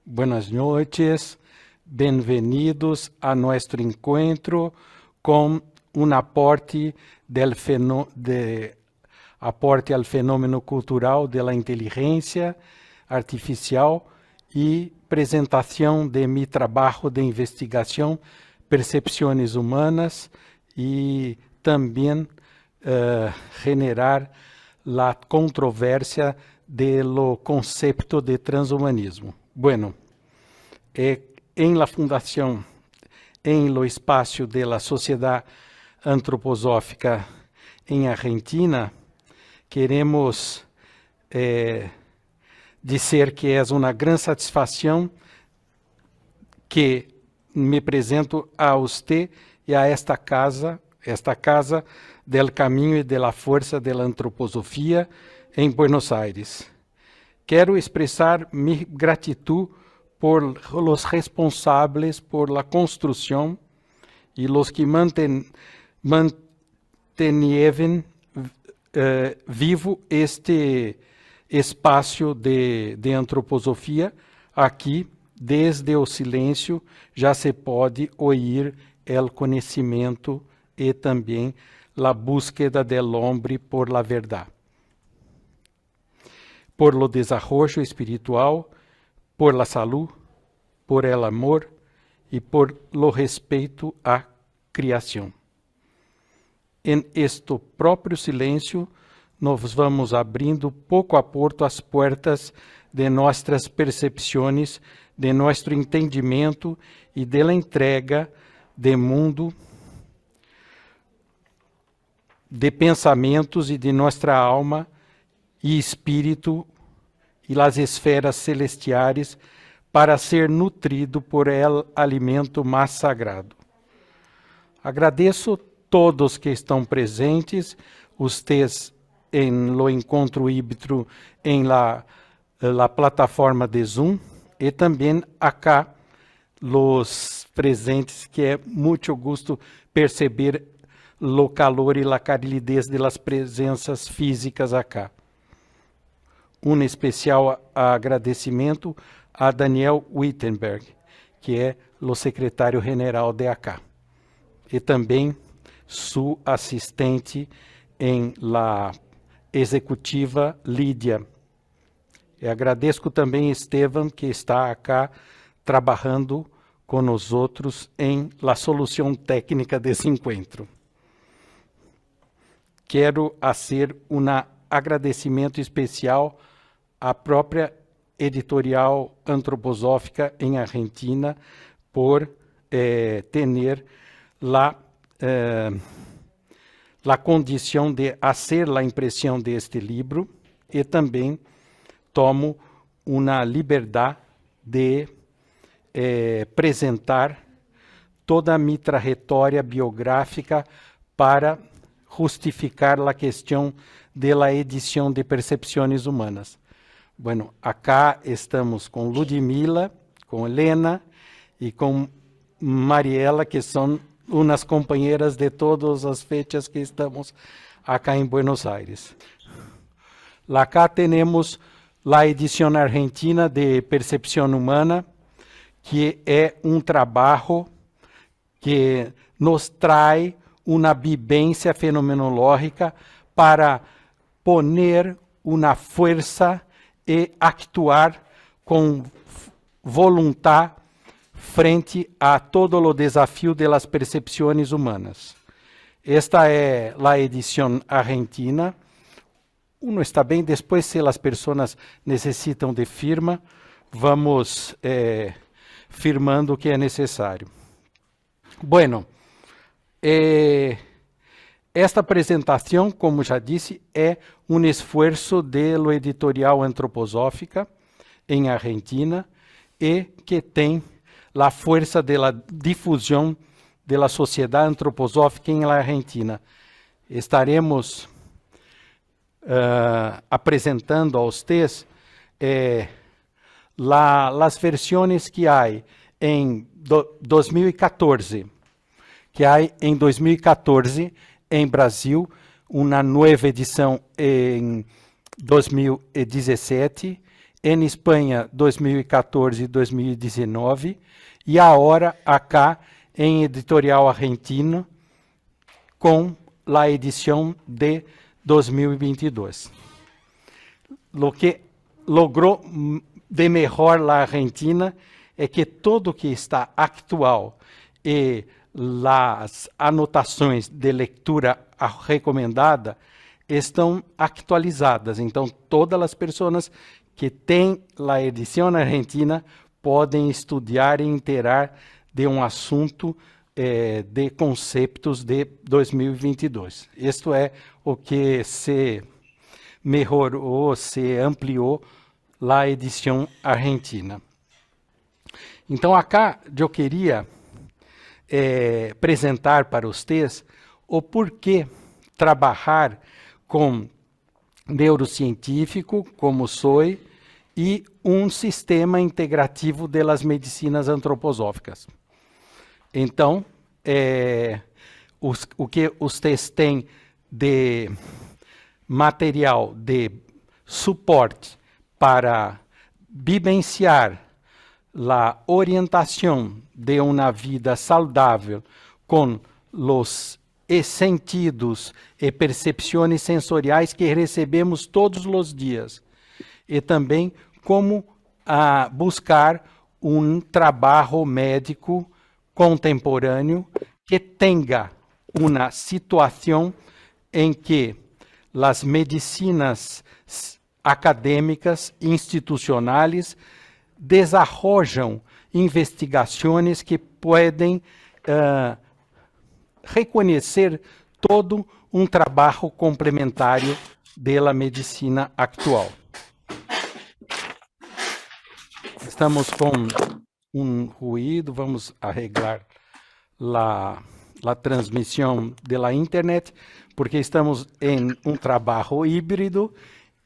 Buenas noches, bienvenidos a nuestro encuentro con un aporte al fenómeno cultural de la inteligencia artificial y presentación de mi trabajo de investigación, percepciones humanas y también generar la controversia de lo concepto de transhumanismo. Bueno, en la fundación, en lo espacio de la Sociedad Antroposófica en Argentina, queremos dizer que é uma grande satisfação que me apresento a você e a esta casa del caminho e de la fuerza de la antroposofia em Buenos Aires. Quero expressar minha gratidão por los responsáveis por la construção e los que mantenieron vivo este espaço de antroposofia. Aqui, desde o silêncio, já se pode ouvir o conhecimento e também a búsqueda del hombre por la verdade, por lo desarrollo espiritual, por la salud, por el amor e por lo respeito à criação. Em este próprio silêncio, nós vamos abrindo pouco a pouco as portas de nossas percepções, de nosso entendimento e de la entrega de mundo, de pensamentos e de nossa alma e espírito e as esferas celestiais para ser nutrido por el alimento mais sagrado. Agradeço todos que estão presentes, vocês em lo encontro híbrido em la plataforma de Zoom e também acá los presentes, que é muito gosto perceber lo calor e la calidez de las presenças físicas acá. Um especial agradecimento a Daniel Wittenberg, que é o secretário-geral de acá, e também sua assistente em la executiva, Lídia. E agradeço também Estevam, que está acá trabalhando com nós outros em la solução técnica desse encontro. Quero fazer um agradecimento especial à própria editorial antroposófica em Argentina por ter a condição de fazer a impressão deste livro, e também tomo uma liberdade de apresentar toda a minha trajetória biográfica para justificar a questão da edição de percepções humanas. Bueno, acá estamos com Ludmila, com Helena e com Mariela, que são umas companheiras de todas as fechas que estamos acá em Buenos Aires. Acá temos a edição argentina de Percepção Humana, que é um trabalho que nos traz uma vivência fenomenológica para poner uma força e actuar com vontade frente a todo o desafio das percepções humanas. Esta é a edição argentina. Uno está bem, depois, se as pessoas necessitam de firma, vamos firmando o que é necessário. Bueno, esta apresentação, como já disse, é um esforço do editorial Antroposófica em Argentina e que tem a força da difusão da sociedade antroposófica em Argentina. Estaremos apresentando a vocês as versões que há em 2014, em Brasil, uma nova edição em 2017, em Espanha 2014 e 2019, e agora acá em editorial argentino, com a edição de 2022. Lo que logrou de melhor a Argentina é que tudo que está atual e as anotações de leitura recomendada estão atualizadas. Então, todas as pessoas que têm a edição argentina podem estudar e interar de um assunto de conceitos de 2022. Isto é o que se melhorou, se ampliou a edição argentina. Então, acá eu queria apresentar para vocês o porquê trabalhar com neurocientífico, como sou, e um sistema integrativo das medicinas antroposóficas. Então, o que vocês têm de material de suporte para vivenciar a orientação de uma vida saudável com os sentidos e percepções sensoriais que recebemos todos os dias, e também como buscar um trabalho médico contemporâneo que tenha uma situação em que as medicinas acadêmicas institucionais desenvolvam investigações que podem reconhecer todo um trabalho complementário da medicina atual. Estamos com um ruído, vamos arreglar a transmissão da internet, porque estamos em um trabalho híbrido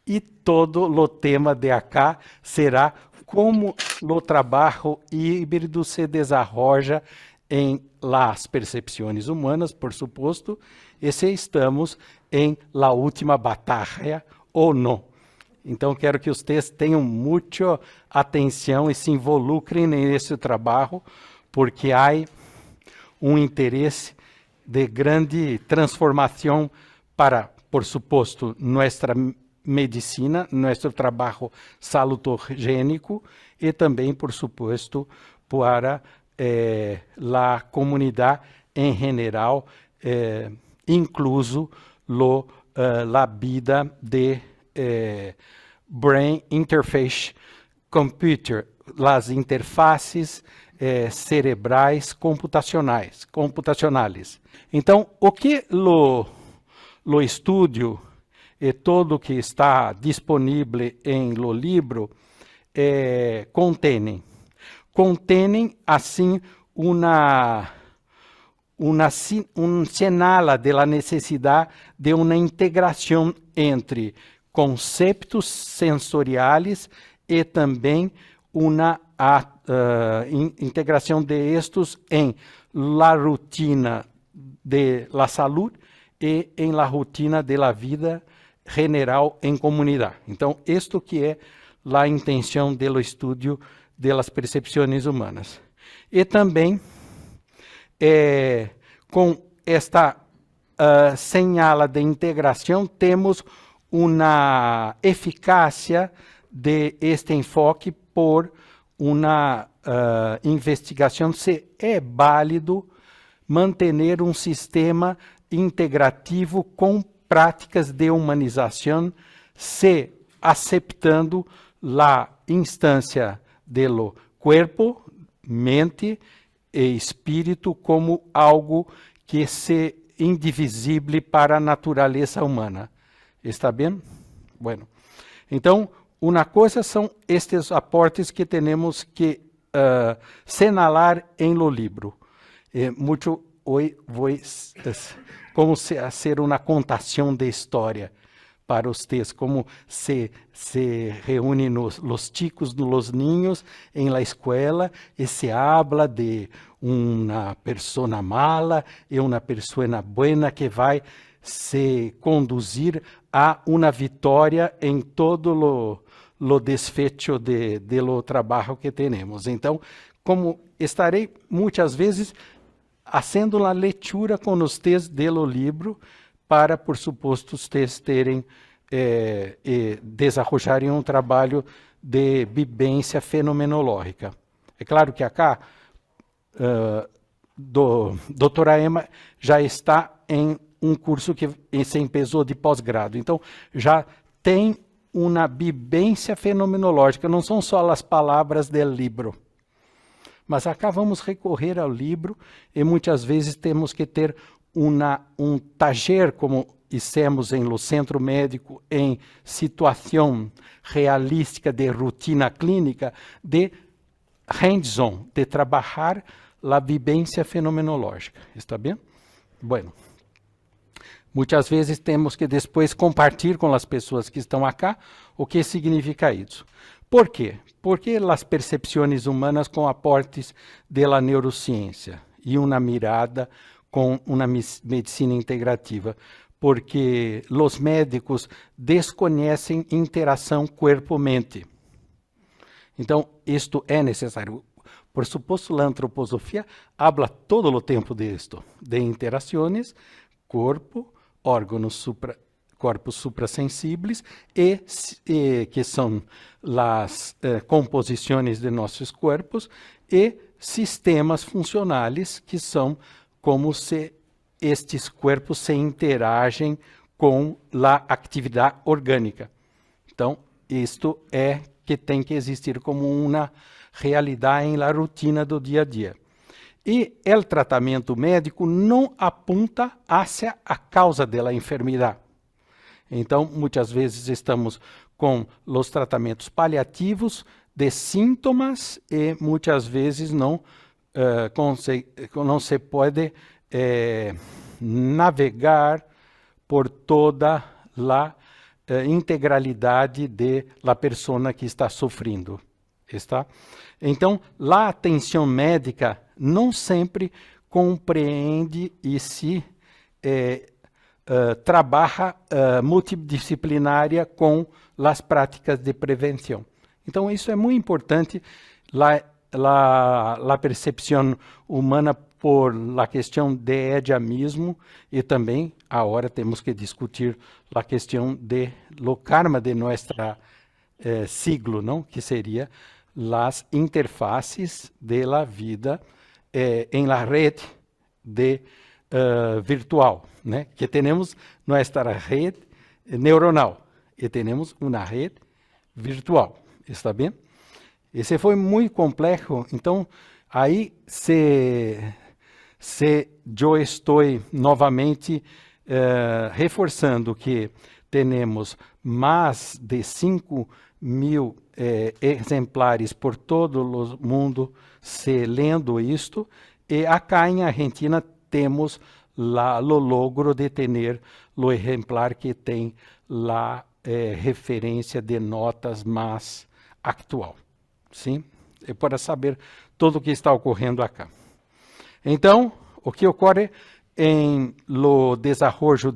e todo o tema de acá será como o trabalho híbrido se desenvolve em las percepções humanas, por suposto, e se estamos em la última batalha ou não. Então, quero que vocês tenham muita atenção e se involucrem nesse trabalho, porque há um interesse de grande transformação para, por suposto, nossa medicina, nosso trabalho salutogênico e também, por suposto, para a comunidade em geral, incluso a vida de Brain Interface Computer, as interfaces cerebrais computacionais. Então, o que o estudo e todo que está disponível em lo livro contém assim um sinal da necessidade de uma integração entre conceitos sensoriais e também uma integração de estes em la rotina de la saúde e em la rotina de la vida general em comunidade. Então, isto que é a intenção do estudo das percepções humanas. E também, com esta señala de integração, temos uma eficácia de este enfoque por uma investigação se é válido manter um sistema integrativo com práticas de humanização, se aceitando a instância do corpo, mente e espírito como algo que é indivisível para a natureza humana. Está bem? Bueno. Então, uma coisa são estes aportes que temos que señalar em lo livro. Muito hoje vou como ser uma contação de história para vocês, como se reúnem os chicos nos ninhos em la escola e se habla de uma pessoa mala e uma pessoa buena que vai se conduzir a uma vitória em todo lo desfecho de lo trabalho que temos. Então, como estarei muitas vezes fazendo a leitura com vocês do livro para, por suposto, vocês terem desenvolverem um trabalho de vivência fenomenológica. É claro que acá doutora Emma já está em um curso que se empezou de pós-grado, então já tem uma vivência fenomenológica, não são só as palavras do livro. Mas acá vamos recorrer ao livro e muitas vezes temos que ter um taller, como hicimos no centro médico, em situação realística de rotina clínica, de hands-on, de trabalhar a vivência fenomenológica. Está bem? Bueno. Muitas vezes temos que depois compartilhar com as pessoas que estão acá o que significa isso. Por quê? Porque as percepções humanas com aportes da neurociência e uma mirada com uma medicina integrativa, porque os médicos desconhecem interação corpo-mente. Então, isto é necessário. Por suposto, a antroposofia habla todo o tempo disto, de interações, corpo, órgãos corpos suprassensíveis e que são as composições de nossos corpos e sistemas funcionais que são como se estes corpos se interagem com a atividade orgânica. Então, isto é que tem que existir como uma realidade em la rotina do dia a dia. E o tratamento médico não apunta hacia a causa da enfermidade. Então, muitas vezes estamos com os tratamentos paliativos de sintomas e muitas vezes não se pode navegar por toda a integralidade de la persona que está sofrendo. Está? Então, a atenção médica não sempre compreende e se trabalha multidisciplinária com as práticas de prevenção. Então, isso é muito importante, a percepção humana por a questão de ediamismo e também, agora temos que discutir a questão de lo karma de nossa siglo, não? Que seria as interfaces de la vida em la rede virtual, né? Que temos nossa rede neuronal e temos uma rede virtual, está bem? Esse foi muito complexo, então aí se eu estou novamente reforçando que temos mais de 5.000 exemplares por todo o mundo se lendo isto, e acá em Argentina temos o logro de ter o exemplar que tem a referência de notas mais atual. Sim? É para saber tudo o que está ocorrendo acá. Então, o que ocorre em lo desarrollo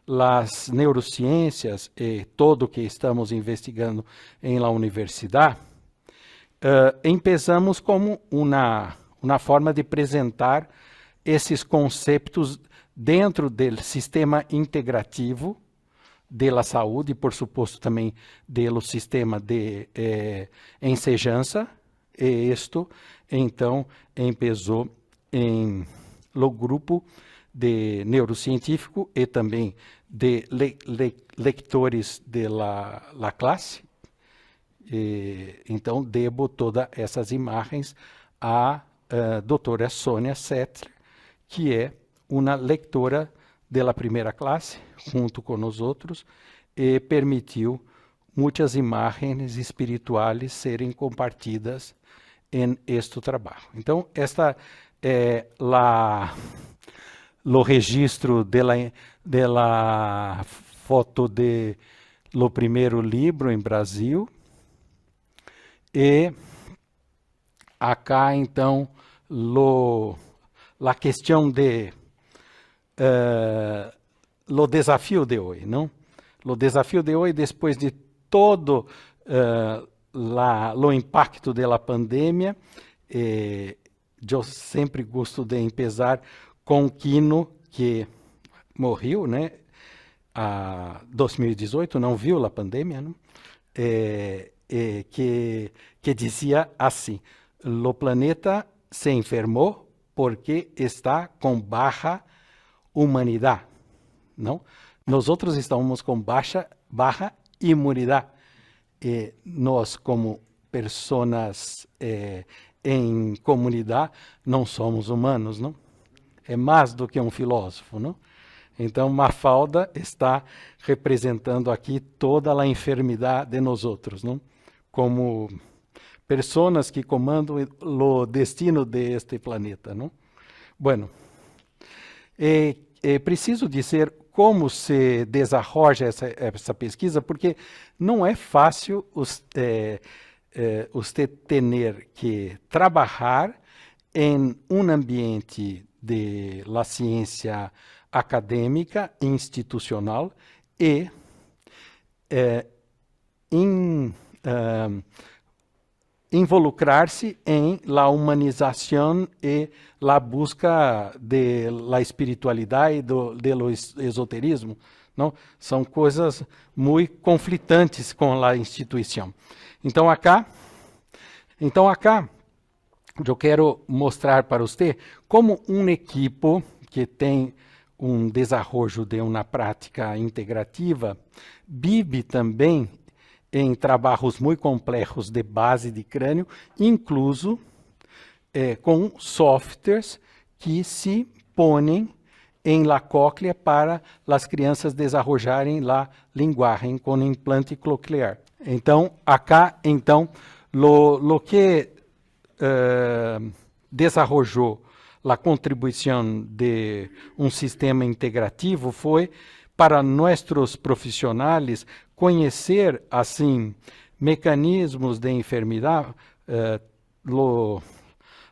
das neurociências e todo o que estamos investigando em la universidade, empezamos como uma forma de apresentar esses conceitos dentro do sistema integrativo da saúde, por suposto também do sistema de enseñança, e isto então empezou em lo grupo de neurocientífico e também de leitores da classe. Então, devo todas essas imagens à doutora Sônia Settler, que é uma leitora da primeira classe, junto com os outros, e permitiu muitas imagens espirituais serem compartilhadas em este trabalho. Então, esta é o registro da foto de lo primeiro livro em Brasil, e acá então a questão de o desafio de hoje, não? O desafio de hoje, depois de todo o impacto da pandemia. Eu sempre gosto de começar com Quino, que morreu, né? A 2018, não viu a pandemia, não? Que dizia assim: o planeta se enfermou porque está com baixa humanidade, não? Nós outros estamos com baixa imunidade. Nós, como pessoas em comunidade, não somos humanos, não? É mais do que um filósofo, não? Então, Mafalda está representando aqui toda a enfermidade de nós outros, não? Como pessoas que comandam o destino de este planeta, não? Bueno, preciso dizer como se desarrolla essa pesquisa, porque não é fácil você ter que trabalhar em um ambiente de la ciência acadêmica, institucional, e involucrar-se em la humanização e la busca de la espiritualidade e do esoterismo, não? São coisas muito conflitantes com a instituição. Então acá, eu quero mostrar para você como um equipo que tem desenvolvimento de uma prática integrativa vive também em trabalhos muito complexos de base de crânio, incluso com softwares que se põem em la cóclea para as crianças desenvolverem a linguagem com implante coclear. Então, lo que desenvolveu a contribuição de sistema integrativo foi para nossos profissionais conhecer, assim, mecanismos de enfermidade,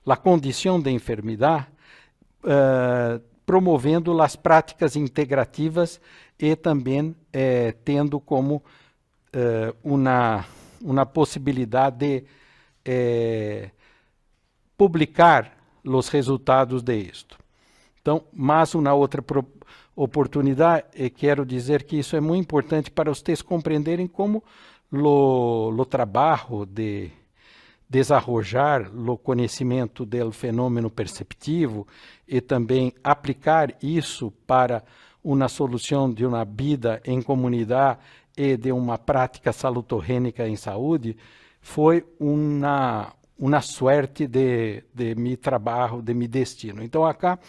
a condição de enfermidade, promovendo as práticas integrativas e também tendo como uma possibilidade de publicar os resultados de isto. Então, mais uma outra oportunidade, quero dizer que isso é muito importante para vocês compreenderem como o trabalho de desenvolver o conhecimento do fenômeno perceptivo e também aplicar isso para uma solução de uma vida em comunidade e de uma prática salutogênica em saúde, foi uma suerte de meu trabalho, de meu destino. Então, acá,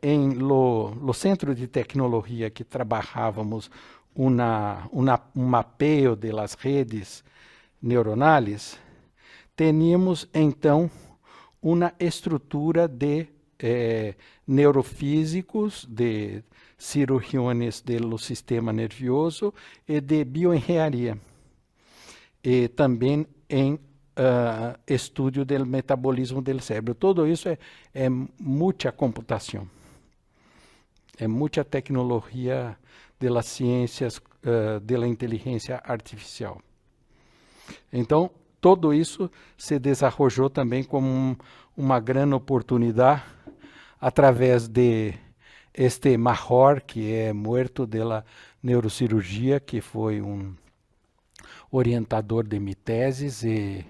em lo centro de tecnologia que trabalhávamos um mapeio de las redes neuronais, teníamos, então, uma estrutura de neurofísicos, de cirurgiões do sistema nervioso e de bioengenharia. E também em estudo do metabolismo do cérebro. Tudo isso é muita computação. É muita tecnologia de las ciências, de la inteligência artificial. Então, tudo isso se desenvolveu também como uma grande oportunidade através de este Major, que é morto da neurocirurgia, que foi orientador de minha tese, e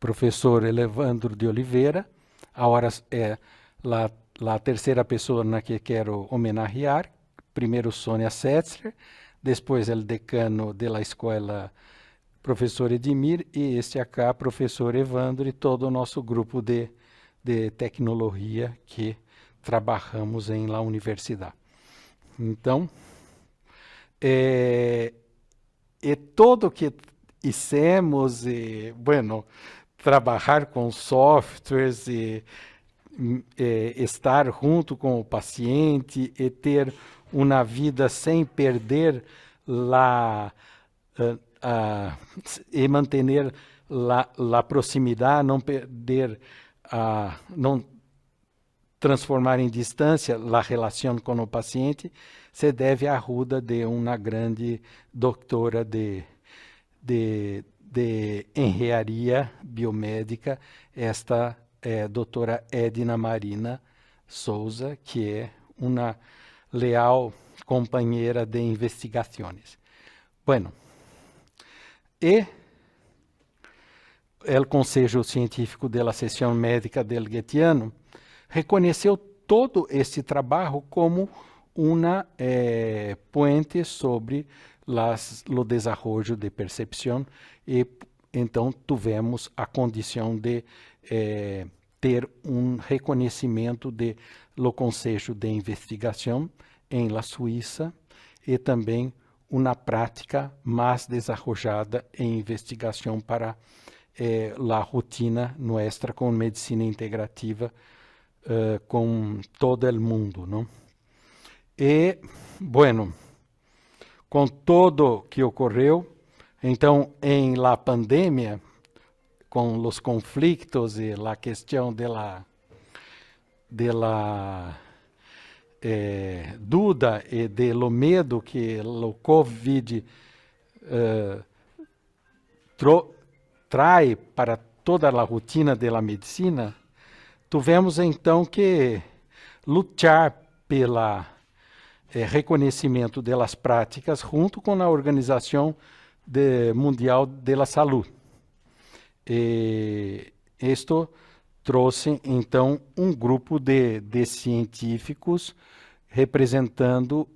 professor Elevandro de Oliveira. Agora é a terceira pessoa na que quero homenagear. Primeiro Sônia Setzler, depois o decano da escola, professor Edmir, e este acá, professor Evandro, e todo o nosso grupo de tecnologia que trabalhamos em la universidade. Então, tudo que hicimos, trabalhar com softwares e estar junto com o paciente e ter uma vida sem perder e manter a proximidade, não perder, não transformar em distância a relação com o paciente, se deve à ajuda de uma grande doutora de de engenharia biomédica, esta doutora Edna Marina Souza, que é uma leal companheira de investigações. Bueno, e o Conselho Científico da Seção Médica del Guetiano reconheceu todo esse trabalho como uma puente sobre o desenvolvimento de percepção, e então tivemos a condição de ter reconhecimento de lo Conselho de Investigação em la Suíça e também uma prática mais desenvolvida em investigação para a rotina nossa com medicina integrativa com todo o mundo, não? E, bueno, com tudo que ocorreu, então, em la pandemia, com os conflitos e a questão de la dúvida e de lo medo que o COVID traz para toda a rotina da medicina, tivemos então que lutar pela reconhecimento das práticas junto com a Organização Mundial da Saúde. E isto trouxe, então, um grupo de científicos representando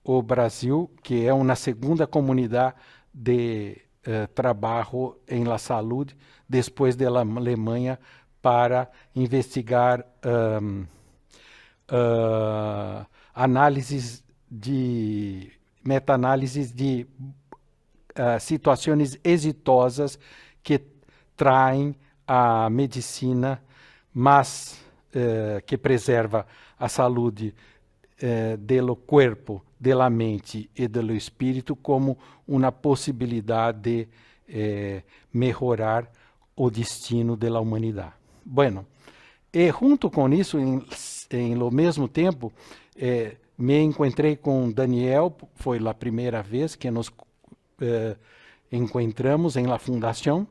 o Brasil, que é uma segunda comunidade de trabalho em la saúde, depois da Alemanha, para investigar meta-análises de situações exitosas que traem a medicina, mas que preserva a saúde do corpo, da mente e do espírito como uma possibilidade de melhorar o destino da humanidade. Bueno, e junto com isso, em lo mesmo tempo, me encontrei com Daniel, foi a primeira vez que nos encontramos em la fundação,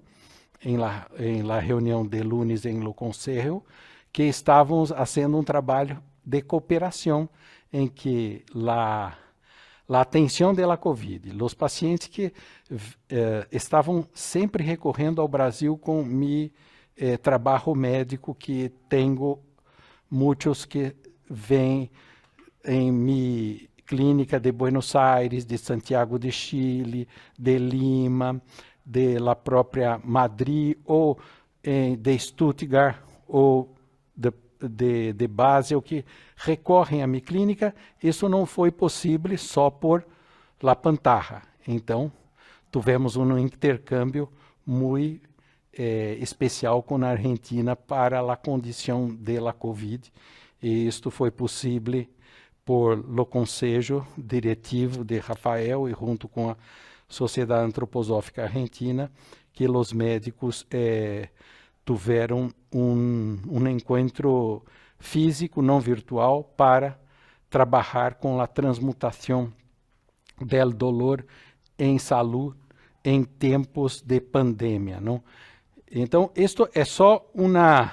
em la reunião de lunes em lo conselho, que estávamos fazendo um trabalho de cooperação em que a atenção da COVID, os pacientes que estavam sempre recorrendo ao Brasil com mi trabalho médico, que tenho muitos que vêm em mi clínica de Buenos Aires, de Santiago de Chile, de Lima, de la própria Madrid, ou de Stuttgart, ou de Basel, que recorrem à minha clínica. Isso não foi possível só por la pantarra. Então, tivemos um intercâmbio muito especial com a Argentina para a condição da COVID, e isto foi possível por lo Conselho Diretivo de Rafael e junto com a Sociedade Antroposófica Argentina, que os médicos tiveram um encontro físico, não virtual, para trabalhar com a transmutação del dolor em saúde em tempos de pandemia, não? Então, isto é só uma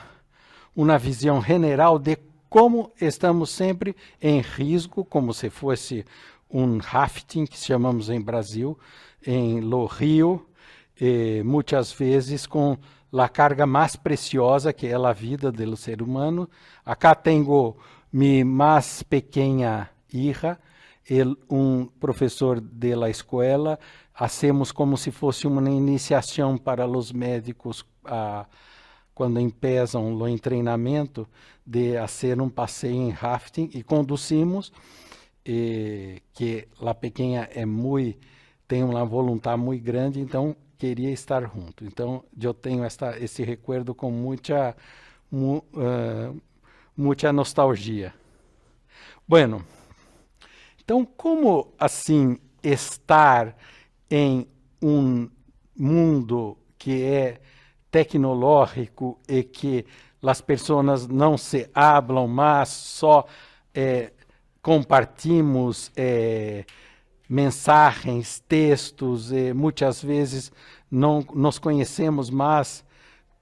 visão general de como estamos sempre em risco, como se fosse um rafting, que chamamos em Brasil, em lo rio, muitas vezes com a carga mais preciosa, que é a vida do ser humano. Acá tenho minha mais pequena hija, um professor da escola. Hacemos como se fosse uma iniciação para os médicos quando empiezam o treinamento, de fazer um passeio em rafting, e conduzimos, que a pequena tem uma vontade muito grande, então queria estar junto. Então, eu tenho esse recuerdo com muita nostalgia. Bueno, então, como assim estar em um mundo que é tecnológico e que as pessoas não se hablam, mas só compartimos mensagens, textos, muitas vezes não nos conhecemos mais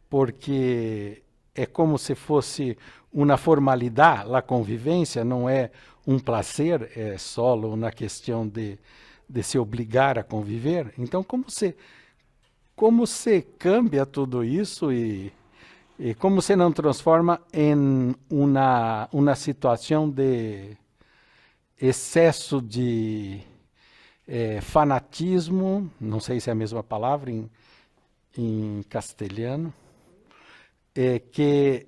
porque é como se fosse uma formalidade, a convivência não é um prazer, é só uma questão de se obrigar a conviver. Então, como se cambia tudo isso e como se não transforma em uma situação de excesso de fanatismo, não sei se é a mesma palavra em castelhano, que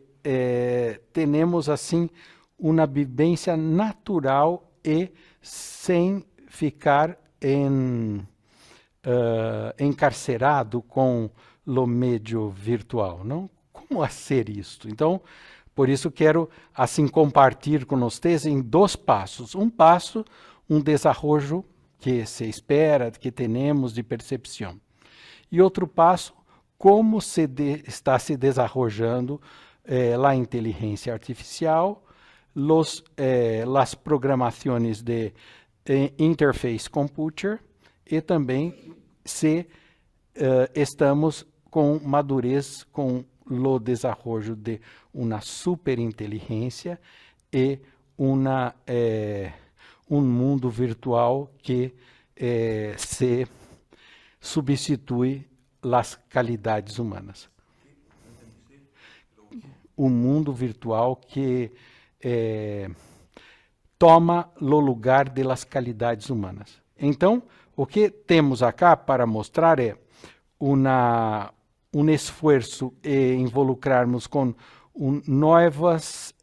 temos assim uma vivência natural e sem ficar encarcerado com o meio virtual, não? Como fazer isto? Então, por isso quero assim compartilhar com vocês em 2 passos. Um passo, um desenvolvimento que se espera, que temos de percepção. E outro passo, como está se desenvolvendo a inteligência artificial, as programações de interface computer e também se estamos com madurez com o desenvolvimento de uma superinteligência e um mundo virtual que se substitui as qualidades humanas. Um mundo virtual que toma o lugar das qualidades humanas. Então, o que temos acá para mostrar é um esforço em involucrarmos com novas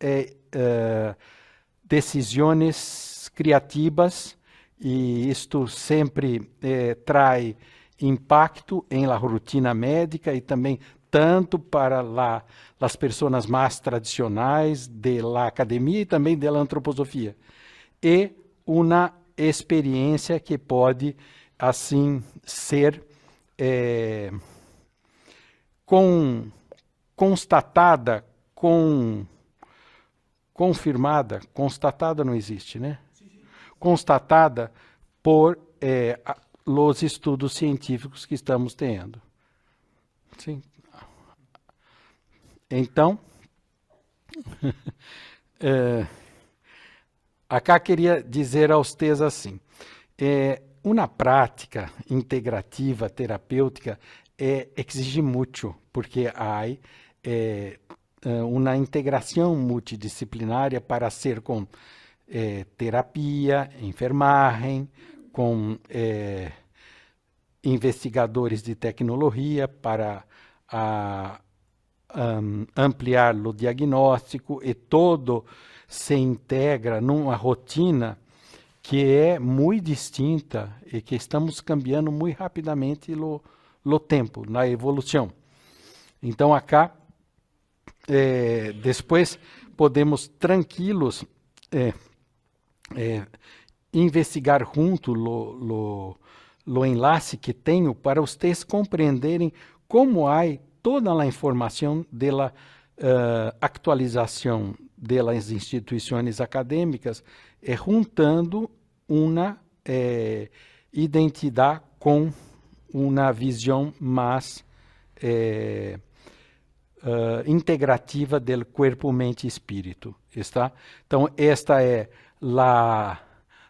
decisões criativas, e isto sempre traz impacto em la rotina médica e também tanto para as pessoas mais tradicionais da academia e também da antroposofia. E uma experiência que pode, assim, ser constatada, confirmada, constatada não existe, né? Constatada por os estudos científicos que estamos tendo. Sim. Então, acá queria dizer a vocês assim, uma prática integrativa, terapêutica, exige muito, porque há uma integração multidisciplinária para ser com terapia, enfermagem, com investigadores de tecnologia para ampliar o diagnóstico, e todo se integra numa rotina que é muito distinta e que estamos cambiando muito rapidamente o tempo, na evolução. Então, acá, depois podemos tranquilos investigar junto o enlace que tenho para vocês compreenderem como há toda a informação da atualização das instituições acadêmicas, juntando uma identidade com uma visão mais integrativa do corpo, mente e espírito. Está? Então, esta é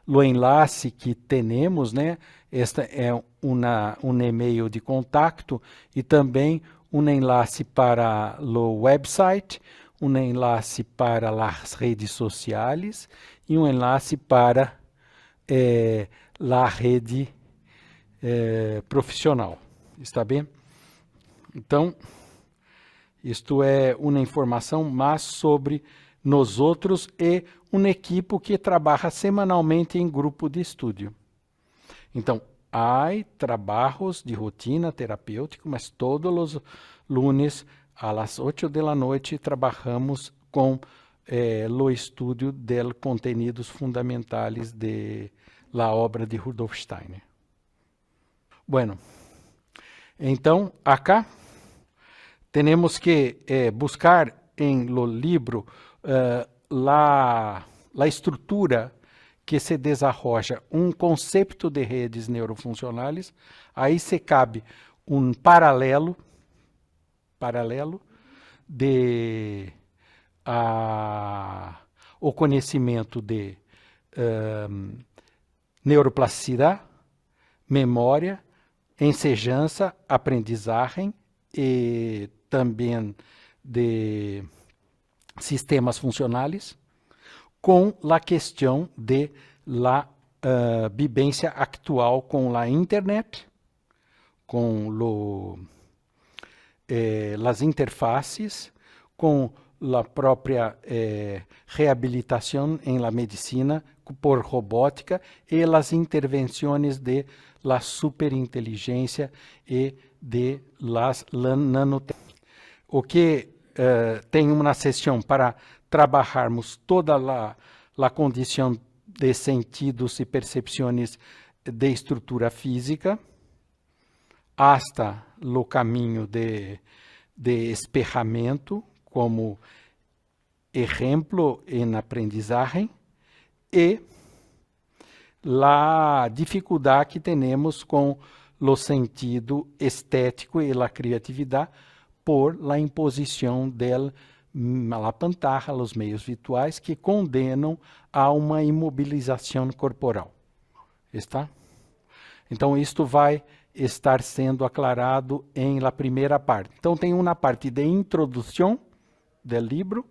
o enlace que temos, né? Esta é um e-mail de contato e também um enlace para o website, um enlace para as redes sociais e um enlace para a rede profissional. Está bem? Então, isto é uma informação mais sobre nós outros e uma equipe que trabalha semanalmente em grupo de estudo. Então, há trabalhos de rotina terapêutica, mas todos os lunes, às 8 da noite, trabalhamos com o estudo de contenidos fundamentais de la obra de Rudolf Steiner. Bueno, então, acá temos que buscar em lo livro a estrutura que se desarrolla um conceito de redes neurofuncionais, aí se cabe um paralelo de o conhecimento de neuroplasticidade, memória, ensejança, aprendizagem e também de sistemas funcionais, com a questão de la vivência atual com a internet, com as interfaces, com a própria reabilitação em la medicina por robótica e as intervenções de la superinteligência e de las nanotecnologias. O que tem uma sessão para trabalharmos toda a condição de sentidos e percepções de estrutura física, hasta o caminho de espelhamento, como exemplo em aprendizagem, e a dificuldade que temos com o sentido estético e a criatividade por la imposição da pantalla, os meios virtuais que condenam a uma imobilização corporal. Está? Então, isto vai estar sendo aclarado em la primeira parte. Então, tem uma parte de introdução do livro,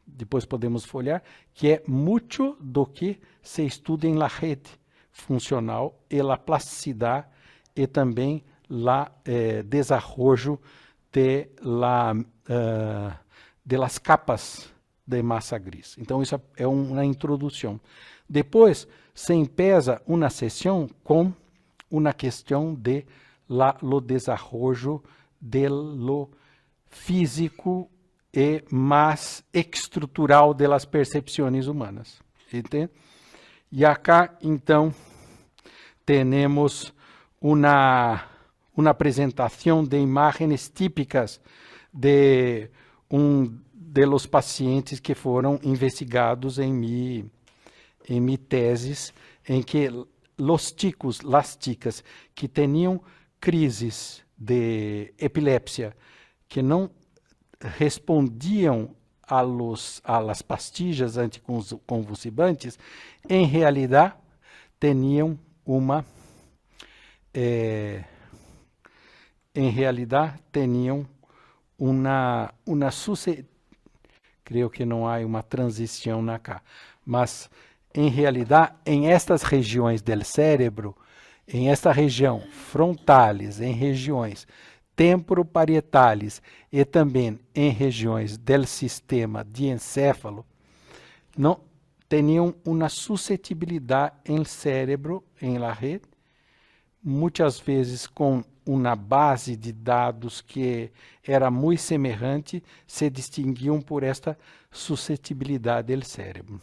depois podemos folhear, que é muito do que se estuda em la rede funcional e la plasticidade e também la desenvolvimento de las capas de massa gris. Então, isso é uma introdução. Depois, se empieza uma sessão com uma questão de lo desenvolvimento de lo físico e mais estrutural das percepções humanas. Entende? E acá, então, temos uma apresentação de imagens típicas de los pacientes que foram investigados em minha tesis, em que las ticas que tinham crises de epilepsia, que não respondiam a las pastillas anticonvulsivantes, em realidade tinham uma creio que não há uma transição na cá, mas em realidade, em estas regiões do cérebro, em esta região frontales, em regiões temporoparietales e também em regiões do sistema de encéfalo, não tinham uma suscetibilidade em cérebro, em la rede, muitas vezes com uma base de dados que era muito semelhante, se distinguiam por esta suscetibilidade do cérebro.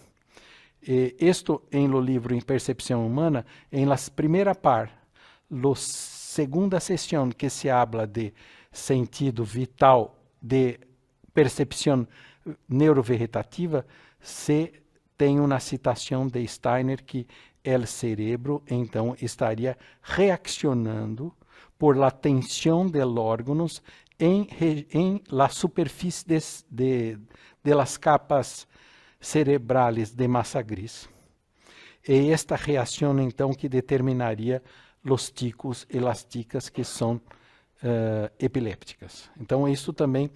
Isto em lo livro Em Percepção Humana, em la primeira parte, la segunda sessão que se habla de sentido vital de percepção neurovegetativa, se tem uma citação de Steiner que o cérebro, então, estaria reaccionando por la tensão de órgãos em la superfície de las capas cerebrales de massa gris. E esta reação, então, que determinaria os ticos e las ticas que são epilépticas. Então, isso também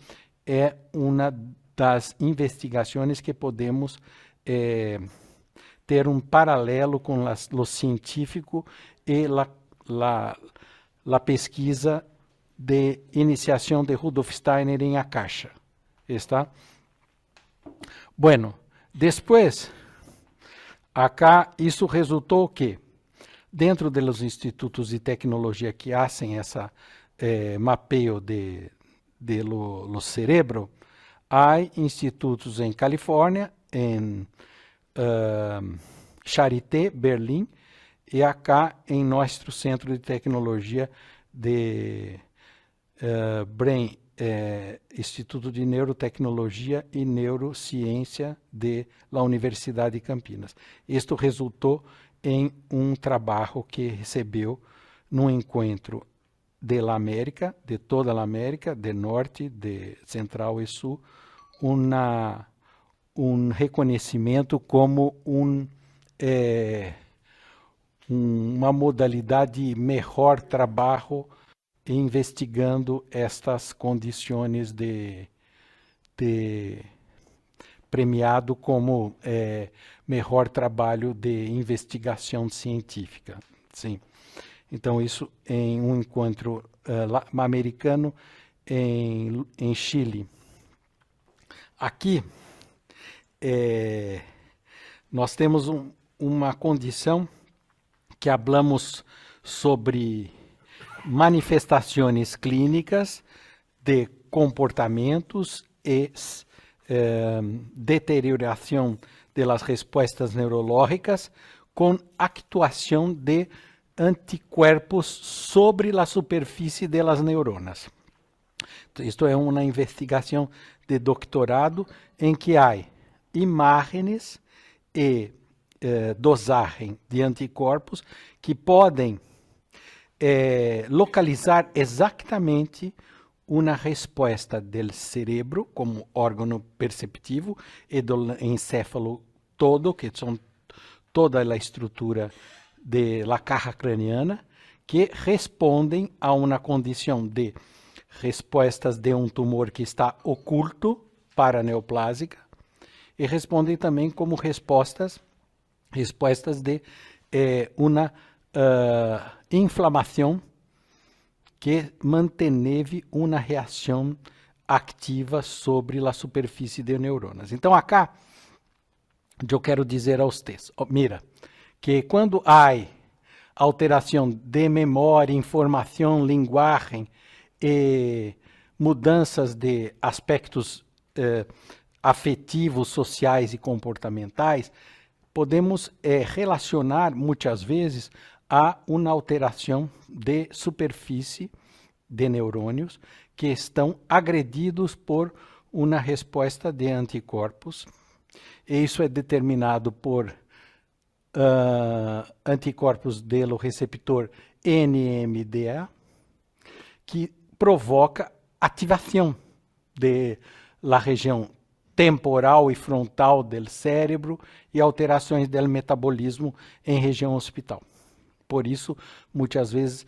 é uma das investigações que podemos ter um paralelo com o científico e a pesquisa de iniciação de Rudolf Steiner em Akasha. Está? Bueno, depois, acá isso resultou que, dentro dos institutos de tecnologia que fazem essa mapeio do cérebro, há institutos em Califórnia, em Charité, Berlim, e acá em nosso Centro de Tecnologia de Brain Instituto de Neurotecnologia e Neurociência da Universidade de Campinas. Isto resultou em um trabalho que recebeu num encontro de toda a América, de Norte, de Central e Sul, um reconhecimento como uma modalidade melhor trabalho investigando estas condições premiado como melhor trabalho de investigação científica. Sim. Então, isso em um encontro americano em Chile. Aqui, nós temos uma condição que hablamos sobre manifestações clínicas de comportamentos e deterioração das respostas neurológicas com actuação de anticuerpos sobre a superfície das neuronas. Isto é uma investigação de doutorado em que há imagens e dosagem de anticorpos que podem localizar exatamente uma resposta do cérebro como órgão perceptivo e do encéfalo todo, que são toda a estrutura da caja craniana, que respondem a uma condição de respostas de um tumor que está oculto paraneoplásica e respondem também como respostas de uma inflamação que manteve uma reação ativa sobre a superfície de neuronas. Então, acá, eu quero dizer a vocês, mira, que quando há alteração de memória, informação, linguagem e mudanças de aspectos afetivos, sociais e comportamentais, podemos relacionar muitas vezes a uma alteração de superfície de neurônios que estão agredidos por uma resposta de anticorpos. E isso é determinado por anticorpos do receptor NMDA, que provoca ativação da região temporal e frontal do cérebro e alterações do metabolismo em região occipital. Por isso, muitas vezes,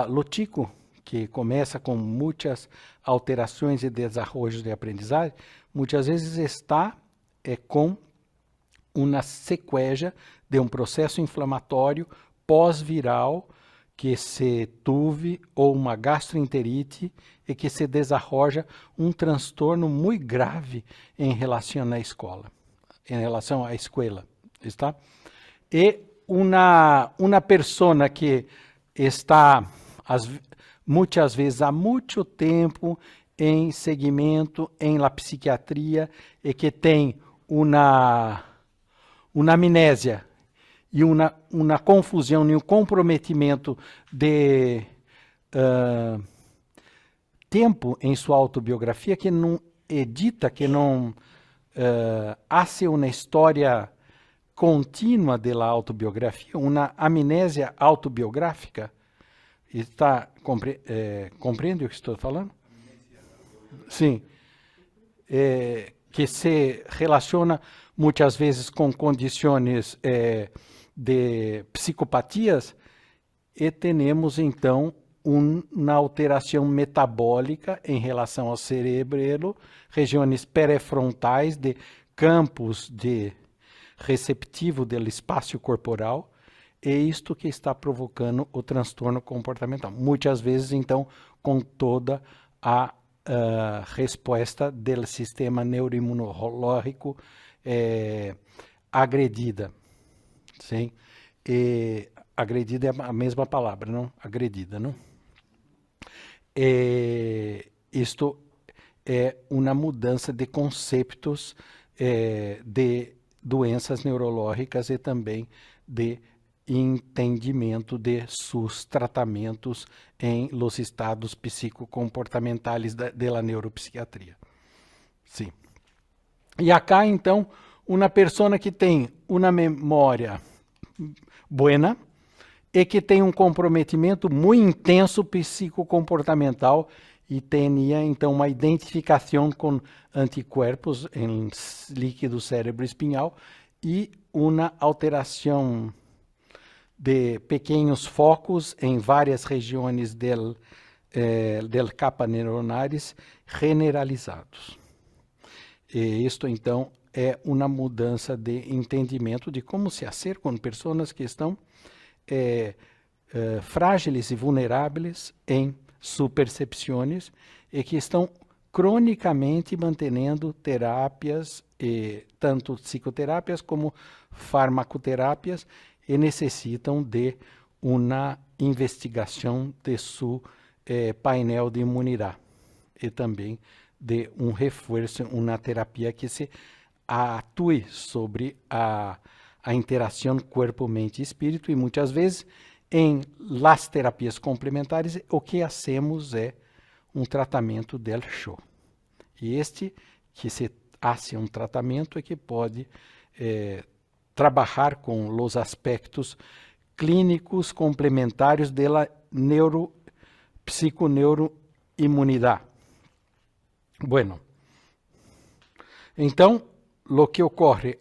o tico, que começa com muitas alterações e desenvolvimentos de aprendizagem, muitas vezes está com uma sequela de um processo inflamatório pós-viral que se tuve ou uma gastroenterite e que se desenvolve um transtorno muito grave em relação à escola, está? E uma pessoa que está muitas vezes há muito tempo em segmento em la psiquiatria e que tem uma amnésia e uma confusão e um comprometimento de tempo em sua autobiografia, que não edita, que não hace uma história contínua da autobiografia, uma amnésia autobiográfica. Compreende o que estou falando? Sim. Que se relaciona muitas vezes com condições de psicopatias e temos, então, uma alteração metabólica em relação ao cérebro, regiões pré-frontais de campos de receptivo do espaço corporal, é isto que está provocando o transtorno comportamental. Muitas vezes, então, com toda a resposta do sistema neuroimunológico agredida. Sim? E agredida é a mesma palavra, não? Agredida, não? Isto é uma mudança de conceitos de doenças neurológicas e também de entendimento de seus tratamentos em los estados psicocomportamentales de la neuropsiquiatria. Sim. E acá, então, uma pessoa que tem uma memória buena e que tem um comprometimento muito intenso psicocomportamental e tinha, então, uma identificação com anticorpos em líquido cérebro espinhal e uma alteração de pequenos focos em várias regiões del capa neuronares generalizados. E isto, então, é uma mudança de entendimento de como se fazer com pessoas que estão frágeis e vulneráveis em suas percepções e que estão cronicamente mantendo terapias, tanto psicoterapias como farmacoterapias, e necessitam de uma investigação de seu painel de imunidade e também de um reforço, uma terapia que se atue sobre a interação corpo, mente e espírito, e muitas vezes em las terapias complementares o que hacemos é um tratamento del show. E este que se hace um tratamento é que pode trabalhar com os aspectos clínicos complementares da psiconeuroimunidade. Bueno, então, o que ocorre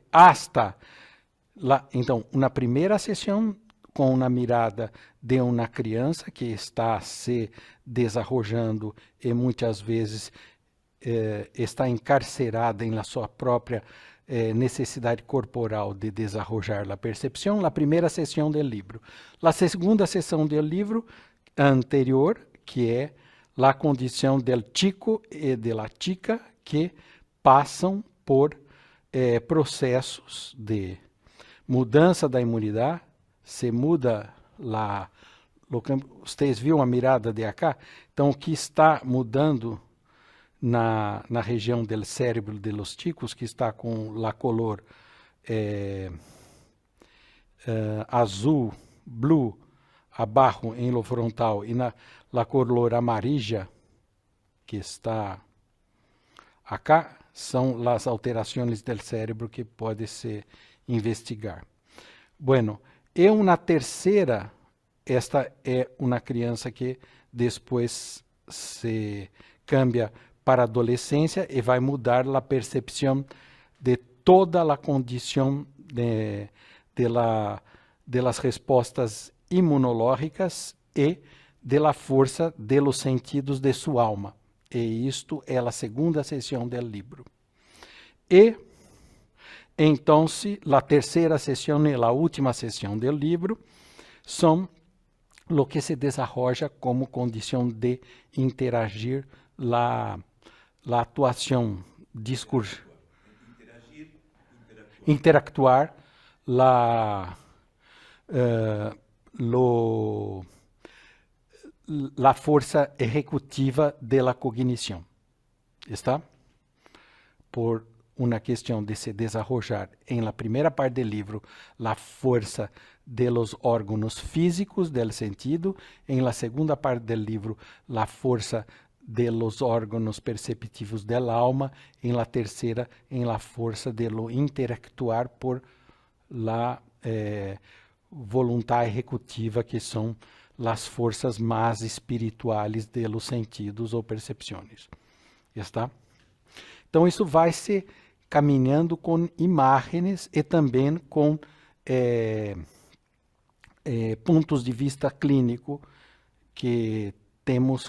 então, uma primeira sessão com uma mirada de uma criança que está se desenvolvendo e muitas vezes está encarcerada em sua própria necessidade corporal de desenvolver a percepção, a primeira sessão do livro. A segunda sessão do livro anterior, que é a condição del chico e de la chica que passam por processos de mudança da imunidade, se muda vocês viram a mirada de acá? Então, o que está mudando na região do cérebro de los chicos, que está com a color azul, blue, abaixo em lo frontal, e la color amarilla, que está acá, são as alterações do cérebro que pode se investigar. Bueno, e uma terceira, esta é uma criança que depois se cambia para a adolescência e vai mudar a percepção de toda a condição de las respostas imunológicas e de la força de los sentidos de sua alma. E isto é a segunda sessão do livro. E então, a terceira sessão e a última sessão do livro são o que se desenvolve como condição de interagir a atuação, interactuar, a força executiva da cognição. Está? Por uma questão de se desenvolver em la primeira parte do livro a força de los órgãos físicos del sentido, em la segunda parte do livro a força de los órgãos perceptivos del alma, em la terceira em la força de lo interactuar por la voluntade executiva, que são as forças mais espirituais de los sentidos ou percepções. Está? Então, isso vai se caminhando com imagens e também com pontos de vista clínico que temos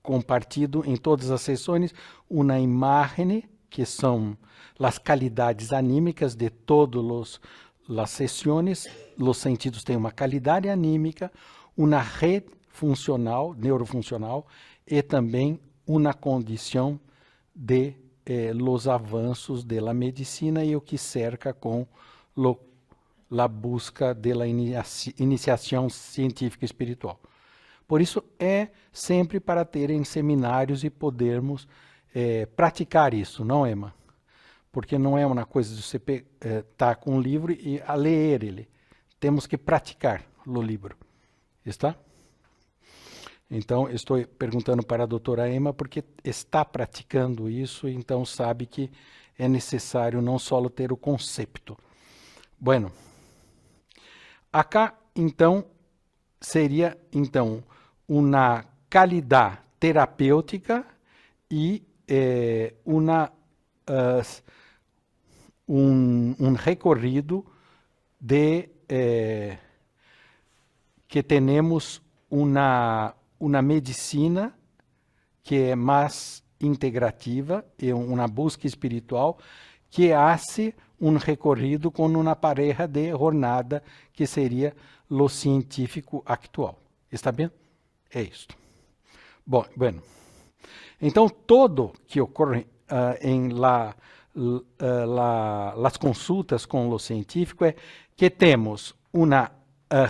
compartido em todas as sessões, uma imagem que são as qualidades anímicas de todas as sessões. Os sentidos têm uma qualidade anímica, uma rede funcional, neurofuncional, e também uma condição de los avanços da medicina e o que cerca com a busca da iniciação científica espiritual. Por isso, é sempre para terem seminários e podermos praticar isso, não é, Emma? Porque não é uma coisa de você estar com um livro e a ler ele. temos que praticar o livro. Está? Então, estou perguntando para a doutora Emma porque está praticando isso, então sabe que é necessário não só ter o conceito. Bueno, acá, então, seria, então, uma qualidade terapêutica e um recorrido de que temos uma medicina que é mais integrativa e uma busca espiritual que hace um recorrido com uma pareja de jornada que seria o científico atual. Está bem? É isto. Bom, bueno. Então, todo que ocorre em las consultas com o científico é que temos uma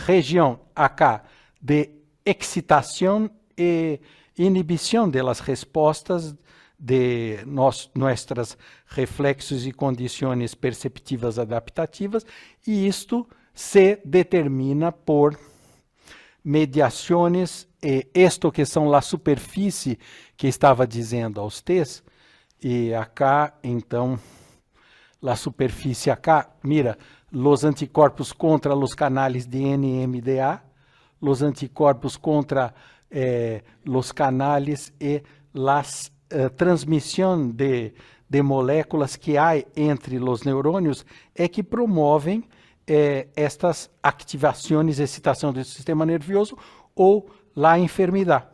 região acá de excitação e inibição das respostas de nossas reflexos e condições perceptivas adaptativas, e isto se determina por mediações, e isto que são a superfície que estava dizendo aos vocês, e acá, então, a superfície acá, mira, os anticorpos contra os canais de NMDA, os anticorpos contra os canais e as transmissão de moléculas que há entre os neurônios é que promovem estas ativações e excitação do sistema nervioso ou a enfermidade.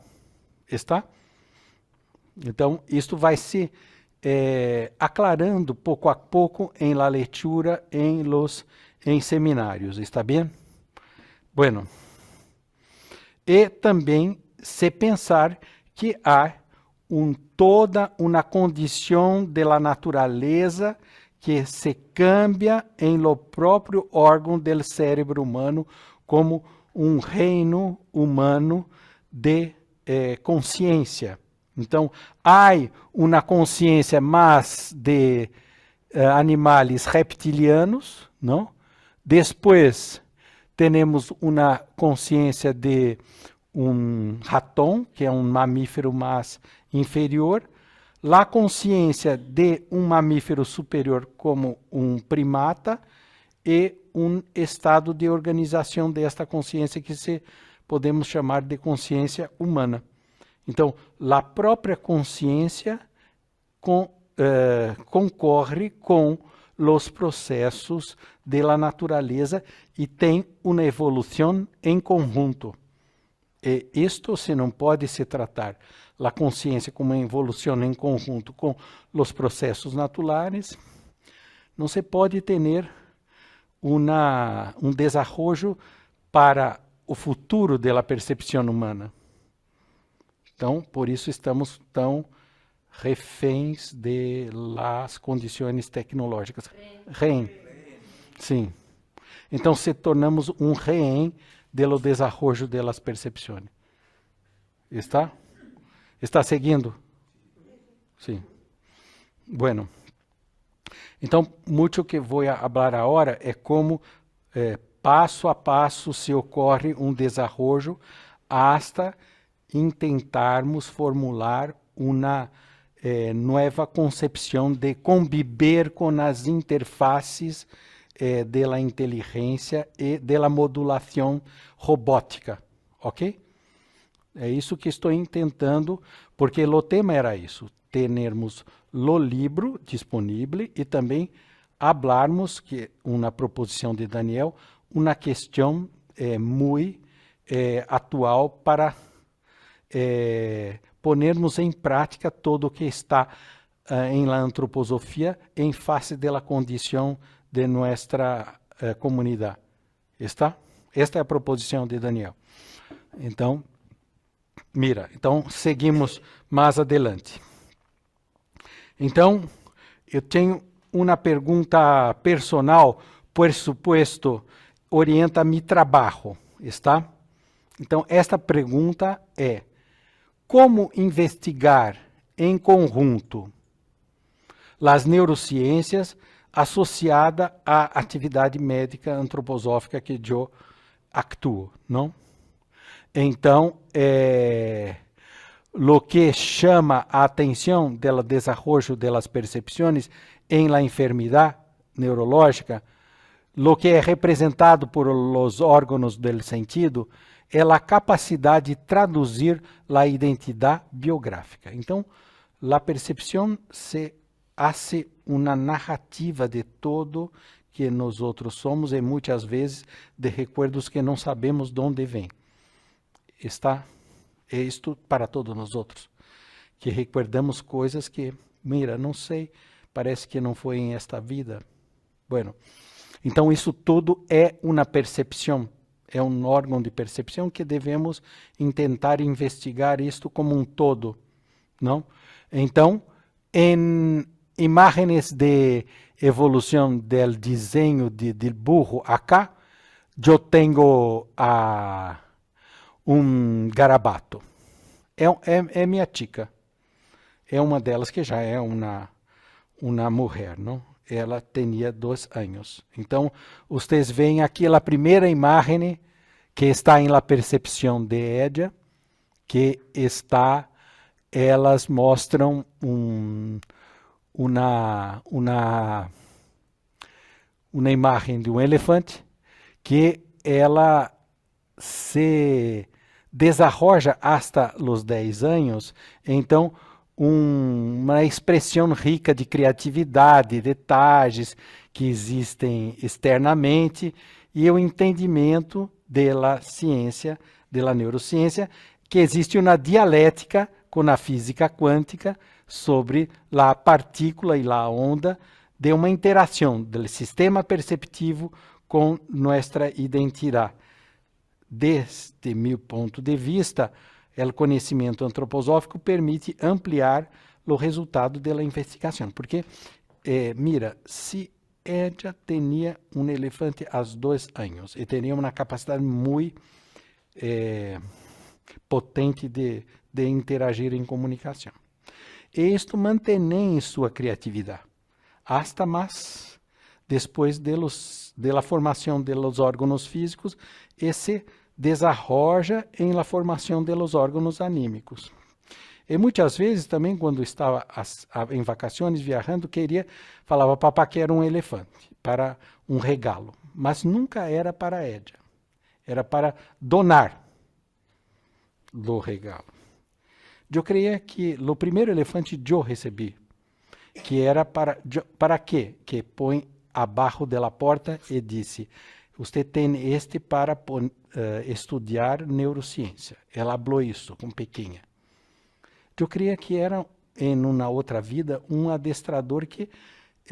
Está? Então, isto vai se aclarando pouco a pouco em la leitura em seminários. Está bem? Bueno. E também se pensar que há toda uma condição da natureza que se cambia em lo próprio órgão do cérebro humano como um reino humano de consciência. Então, há uma consciência mais de animais reptilianos, não? Depois, temos uma consciência de um ratão, que é um mamífero mais inferior, a consciência de um mamífero superior como um primata e um estado de organização desta consciência que podemos chamar de consciência humana. Então, a própria consciência concorre com os processos da natureza e tem uma evolução em conjunto. E isto se não pode se tratar a consciência como uma evolução em conjunto com os processos naturales, não se pode ter desenvolvimento para o futuro da percepção humana. Então, por isso estamos tão reféns de las condições tecnológicas. Rehén. Sim. Então, se tornamos um rehén do desenvolvimento das percepções. Está? Está seguindo? Sim. Bueno. Então, muito que vou falar agora é como passo a passo se ocorre um desenvolvimento hasta intentarmos formular uma nova concepção de conviver com as interfaces da inteligência e da modulação robótica, ok? É isso que estou tentando, porque o tema era isso, termos o livro disponível e também hablarmos, que uma proposição de Daniel, uma questão muito atual para ponermos em prática todo o que está em la antroposofia em face da condição de nossa comunidade. Está? Esta é a proposição de Daniel. Então, mira, então seguimos mais adelante. Então, eu tenho uma pergunta personal, por supuesto, orienta mi trabalho, está? Então, esta pergunta é: como investigar em conjunto as neurociências, associada à atividade médica antroposófica que eu actuo, não? Então, lo que chama a atenção do desenvolvimento das percepções em la enfermidade neurológica, lo que é representado por los órgãos del sentido, é a capacidade de traduzir a identidade biográfica. Então, a percepção se hace uma narrativa de todo que nós outros somos e muitas vezes de recuerdos que não sabemos de onde vêm. É isto para todos nós outros, que recordamos coisas que, mira, não sei, parece que não foi em esta vida. Bueno, então isso tudo é uma percepção, é um órgão de percepção que devemos tentar investigar isto como um todo, não? Então, em imagens de evolução do desenho do burro acá, eu tenho um garabato. É minha tica. É uma delas que já é uma mulher, não? Ela tinha 2 anos. Então, vocês veem aqui a primeira imagem que está em la percepção de ella, que está, elas mostram uma imagem de um elefante que ela se desarrolla hasta os 10 anos, então uma expressão rica de criatividade, detalhes que existem externamente e o entendimento da ciência, da neurociência, que existe uma dialética com a física quântica sobre a partícula e a onda de uma interação do sistema perceptivo com nossa identidade. Desde meu ponto de vista, o conhecimento antroposófico permite ampliar o resultado da investigação. Porque, mira, se ella tinha um elefante aos 2 anos e tinha uma capacidade muito potente de interagir em comunicação. E isto mantém sua criatividade, hasta mais depois da formação dos órgãos físicos e se desarrolla em la formação dos órgãos anímicos. E muitas vezes também, quando estava em vacações, viajando, falava, papá, quero um elefante, para um regalo. Mas nunca era para ela. Era para donar do regalo. Eu creia que o primeiro elefante eu recebi, que era para quê? Que põe abaixo da porta e disse, você tem este para estudar neurociência. Ela falou isso com pequena. Eu creia que era, em uma outra vida, um adestrador que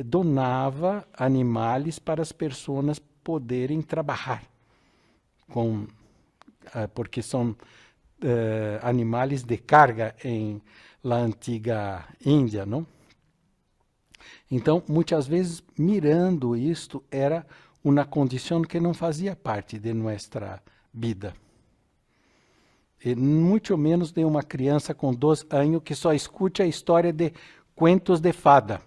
donava animais para as pessoas poderem trabalhar, porque são animais de carga em la antiga Índia, não? Então, muitas vezes, mirando isto, era uma condição que não fazia parte de nossa vida. E muito menos de uma criança com 2 anos que só escute a história de contos de fada,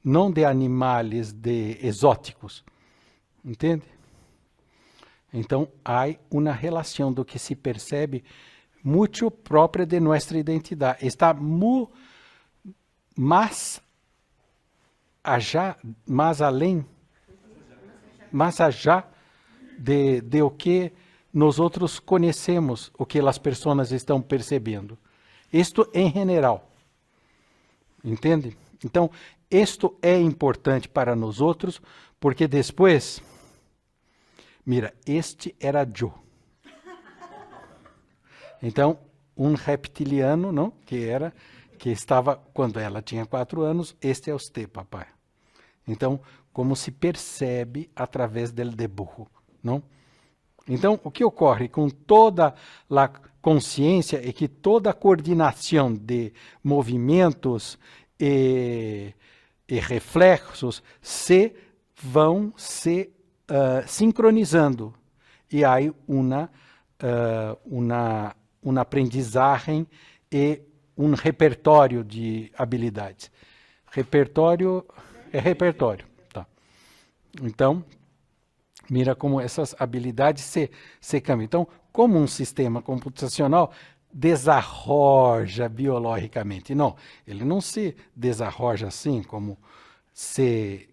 não de animais exóticos. Entende? Então, há uma relação do que se percebe muito própria de nossa identidade. Está mais além, mais allá de o que nós outros conhecemos, o que as pessoas estão percebendo. Isto em geral. Entende? Então, isto é importante para nós outros, porque depois, mira, este era eu. Então, um reptiliano, não? Que estava, quando ela tinha 4 anos, este é você, papai. Então, como se percebe através do dibujo, não? Então, o que ocorre com toda a consciência é que toda a coordenação de movimentos e reflexos vão se sincronizando e há uma aprendizagem e um repertório de habilidades. Repertório É repertório. Tá. Então, mira como essas habilidades se cambiam. Então, como um sistema computacional desarroja biologicamente. Não, ele não se desarroja assim como se...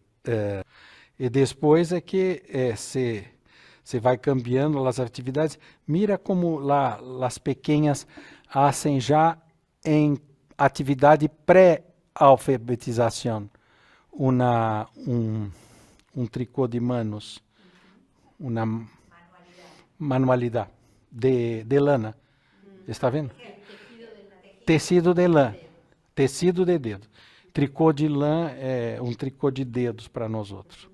e depois é que se vai cambiando as atividades. Mira como lá as pequenas fazem já em atividade pré-alfabetização um tricô de manos, uma manualidade de lana. Está vendo? Tecido de lã. Tecido de dedo. Tricô de lã é um tricô de dedos para nós outros.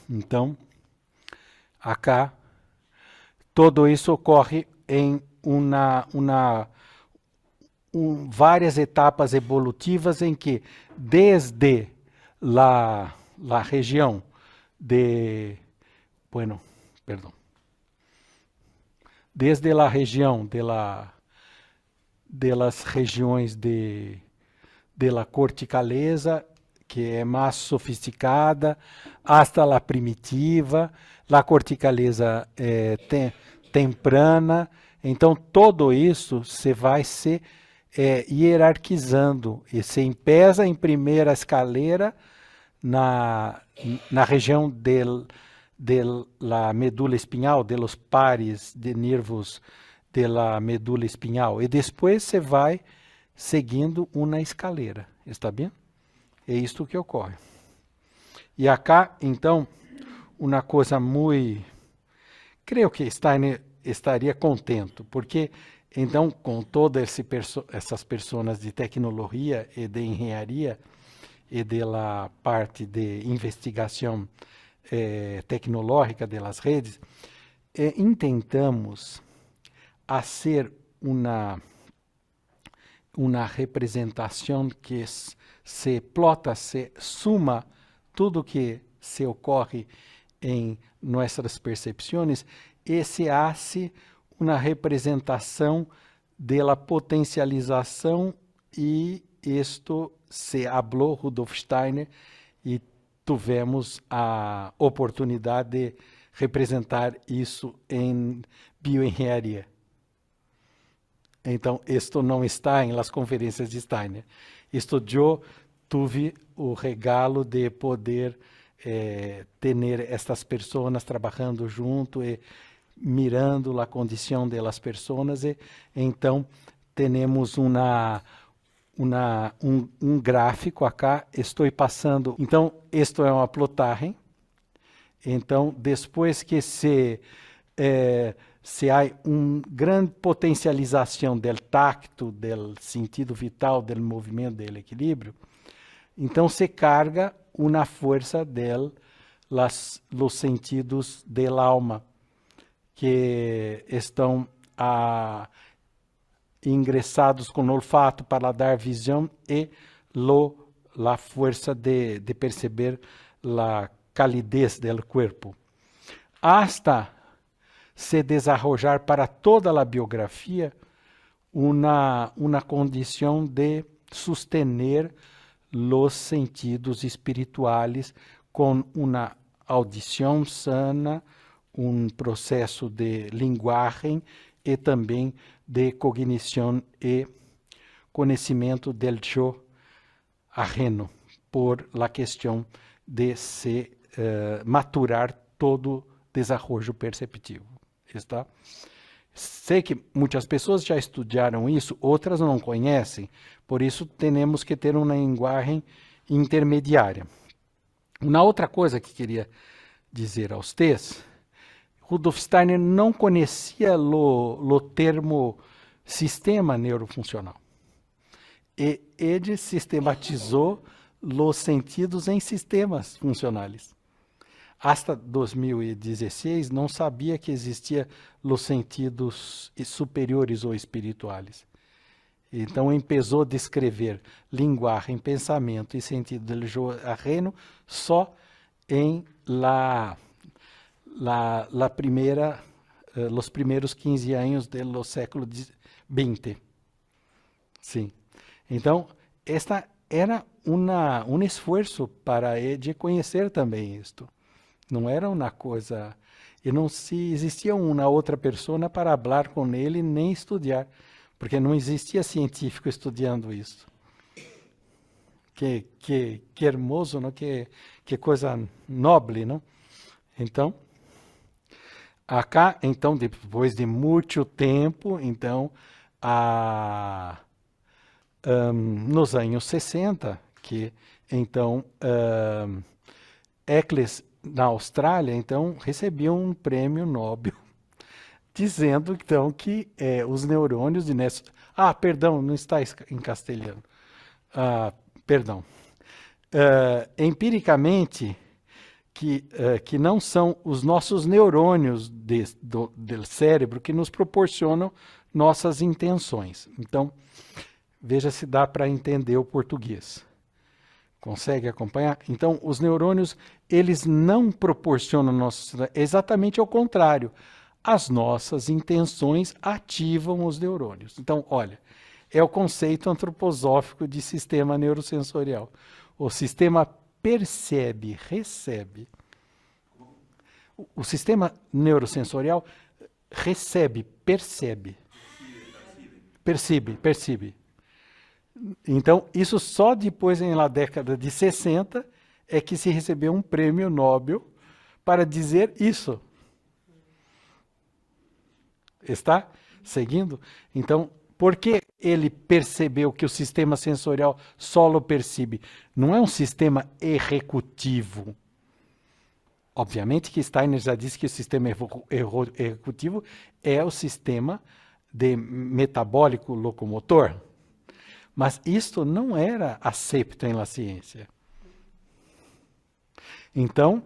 Então, acá, tudo isso ocorre em várias etapas evolutivas em que, desde a região de... Bueno, perdão. Desde a região das regiões de la corticaleza, que é mais sofisticada, hasta a primitiva, a corticaleza temprana. Então, tudo isso se vai se hierarquizando e se empieza em primeira escalera na região de la medula espinhal, de los pares de nervos de la medula espinhal, e depois se vai seguindo uma escalera, está bem? É isto que ocorre. E acá, então, uma coisa muito... Creio que Steiner estaria contente, porque, então, com todas essas pessoas de tecnologia e de engenharia e da parte de investigação tecnológica das redes, intentamos fazer uma representação que se plota, se suma tudo que se ocorre em nossas percepções e se hace uma representação da potencialização, e isto se falou Rudolf Steiner e tivemos a oportunidade de representar isso em bioengenharia. Então, isto não está em las conferências de Steiner. Isto eu tive o regalo de poder ter estas pessoas trabalhando junto e mirando a condição das pessoas. E então, temos um gráfico acá. Estou passando. Então, isto é uma plotagem. Então, depois que se há uma grande potencialização do tacto, do sentido vital, do movimento, do equilíbrio, então se carga uma força dos sentidos da alma, que estão ingressados com olfato, paladar, visão e a força de perceber a calidez do corpo. Hasta se desarrollar para toda a biografia uma condição de sostener os sentidos espirituais com uma audição sana, um processo de linguagem e também de cognição e conhecimento del yo ajeno, por la questão de se maturar todo desenvolvimento perceptivo. Está? Sei que muitas pessoas já estudaram isso, outras não conhecem, por isso temos que ter uma linguagem intermediária. Uma outra coisa que queria dizer a vocês, Rudolf Steiner não conhecia o termo sistema neurofuncional. E ele sistematizou os sentidos em sistemas funcionais. Hasta 2016, não sabia que existia os sentidos superiores ou espirituais. Então, começou a descrever linguagem, pensamento e sentido do yo ajeno só em os primeiros 15 anos do século XX. Sim. Então, esta era um esforço para de conhecer também isto. Não era uma coisa... E não se existia uma outra pessoa para falar com ele nem estudar, porque não existia científico estudando isso. Que hermoso, não? Que coisa nobre, não? Então, acá, então, depois de muito tempo, então, nos anos 60, que então Eccles, na Austrália, então, recebeu um prêmio Nobel, dizendo, então, que os neurônios de Nelson... perdão, não está em castelhano. Perdão. Empiricamente, que não são os nossos neurônios do cérebro que nos proporcionam nossas intenções. Então, veja se dá para entender o português. Consegue acompanhar? Então, os neurônios, eles não proporcionam exatamente ao contrário. As nossas intenções ativam os neurônios. Então, olha, é o conceito antroposófico de sistema neurosensorial. O sistema percebe, recebe. O sistema neurosensorial recebe, percebe. Percebe. Então, isso só depois, na década de 60, é que se recebeu um prêmio Nobel para dizer isso. Está seguindo? Então, por que ele percebeu que o sistema sensorial só percebe? Não é um sistema executivo. Obviamente que Steiner já disse que o sistema executivo é o sistema de metabólico locomotor. Mas isto não era aceito na ciência. Então,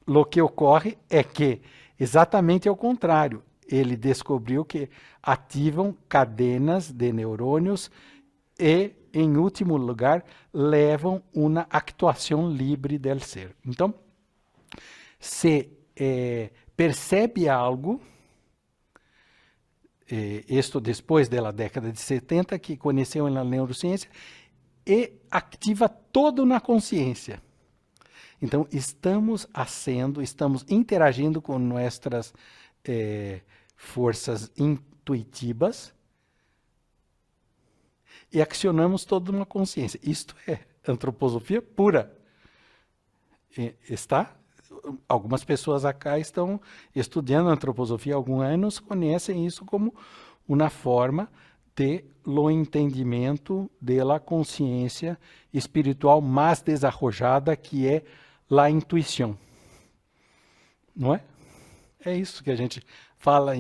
o que ocorre é que, exatamente ao contrário, ele descobriu que ativam cadenas de neurônios e, em último lugar, levam uma atuação livre do ser. Então, se percebe algo, isto depois da década de 70, que conheceu na neurociência, e ativa todo na consciência. Então, estamos interagindo com nossas forças intuitivas e acionamos toda uma consciência. Isto é antroposofia pura. Algumas pessoas acá estão estudando antroposofia há alguns anos, conhecem isso como uma forma de lo entendimento da consciência espiritual mais desarrollada, que é a intuição. Não é? É isso que a gente fala,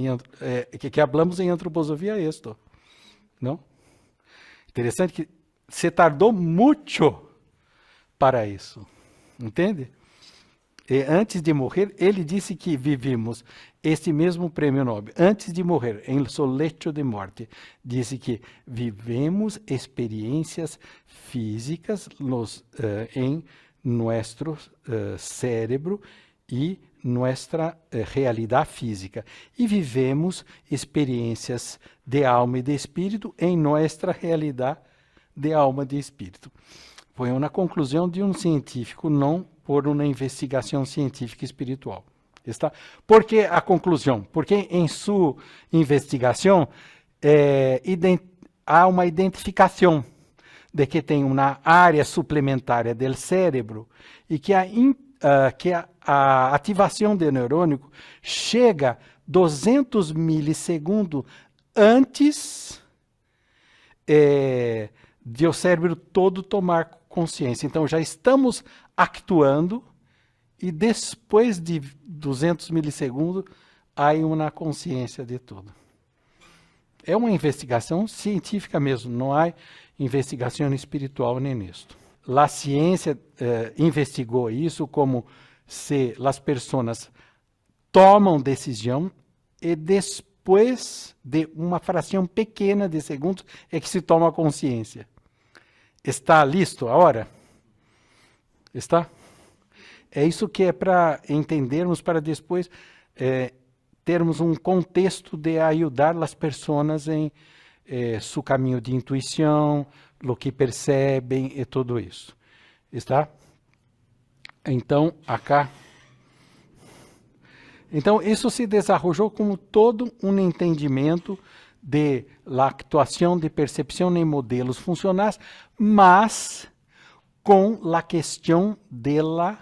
que falamos em antroposofia, é isto. Não? Interessante que se tardou muito para isso. Entende? E antes de morrer, ele disse que vivimos este mesmo prêmio Nobel. Antes de morrer, em seu lecho de morte, disse que vivemos experiências físicas em nosso cérebro e nossa realidade física. E vivemos experiências de alma e de espírito em nossa realidade de alma e de espírito. Foi uma conclusão de um científico, não por uma investigação científica e espiritual. Está? Por que a conclusão? Porque em sua investigação há uma identificação de que tem uma área suplementar do cérebro e que a ativação do neurônio chega 200 milissegundos antes de o cérebro todo tomar consciência. Então, já estamos actuando e depois de 200 milissegundos, há uma consciência de tudo. É uma investigação científica mesmo, não há investigação espiritual nem nisto. A ciência investigou isso como se as pessoas tomam decisão e depois de uma fração pequena de segundos é que se toma consciência. Está listo a hora? Está? É isso que é para entendermos, para depois termos um contexto de ajudar as pessoas em seu caminho de intuição, lo que percebem e tudo isso. Está? Então, acá... Então, isso se desarrollou como todo um entendimento de la actuação de percepção em modelos funcionais, mas com a questão da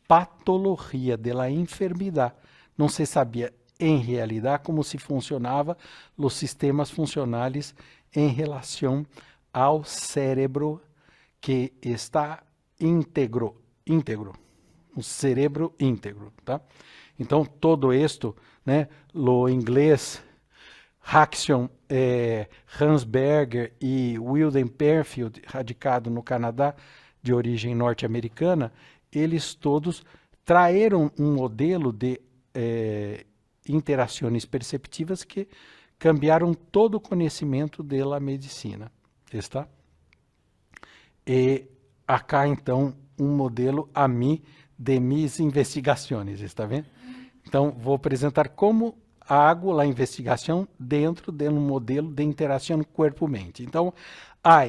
patologia, da enfermidade. Não se sabia, em realidade, como se funcionava os sistemas funcionais em relação ao cérebro que está íntegro, o cérebro íntegro, tá? Então, todo isto, né, o inglês Haxion, Hans Berger e Wilden Penfield, radicado no Canadá, de origem norte-americana, eles todos traíram um modelo de interações perceptivas que cambiaram todo o conhecimento da medicina. Está? E acá, então, um modelo a mim de minhas investigações, está vendo? Então, vou apresentar como hago a investigação dentro de um modelo de interação corpo-mente. Então, há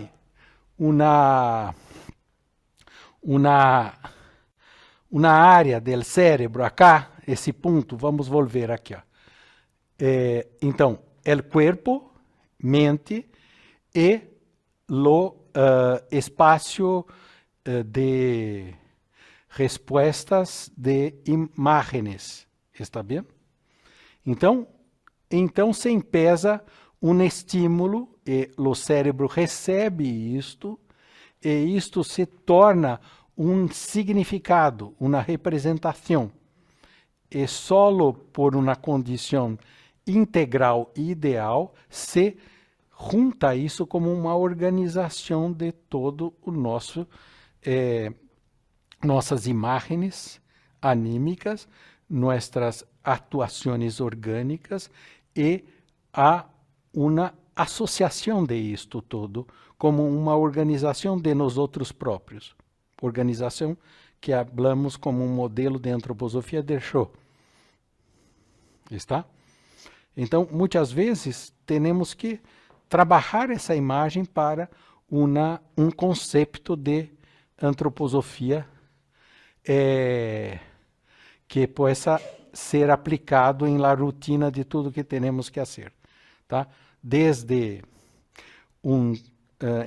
uma área do cérebro acá, esse ponto, vamos volver aqui. Ó. Então, o corpo, mente e o espaço de respostas de imagens. Está bem? Então se pesa um estímulo e o cérebro recebe isto, e isto se torna um significado, uma representação. E só por uma condição integral e ideal se junta isso como uma organização de todo o nossas imagens anímicas, nossas atuações orgânicas e a uma associação de isto todo como uma organização de nós outros próprios. Organização que hablamos como um modelo de antroposofia de Shaw. Está? Então, muitas vezes, temos que trabalhar essa imagem para um conceito de antroposofia que possa ser aplicado em la rutina de tudo que temos que fazer, tá? Desde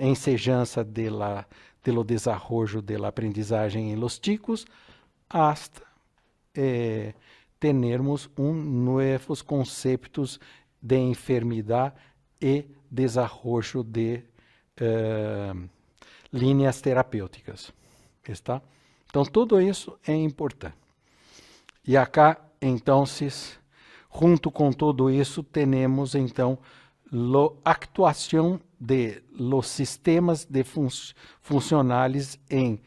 enseñanza de lo desarrollo de la aprendizagem em los ticos hasta termos novos conceitos de enfermidade e desarrollo de linhas terapêuticas, está? Então, tudo isso é importante. E acá, então, junto com tudo isso, temos, então, a actuação de los sistemas de funcionais em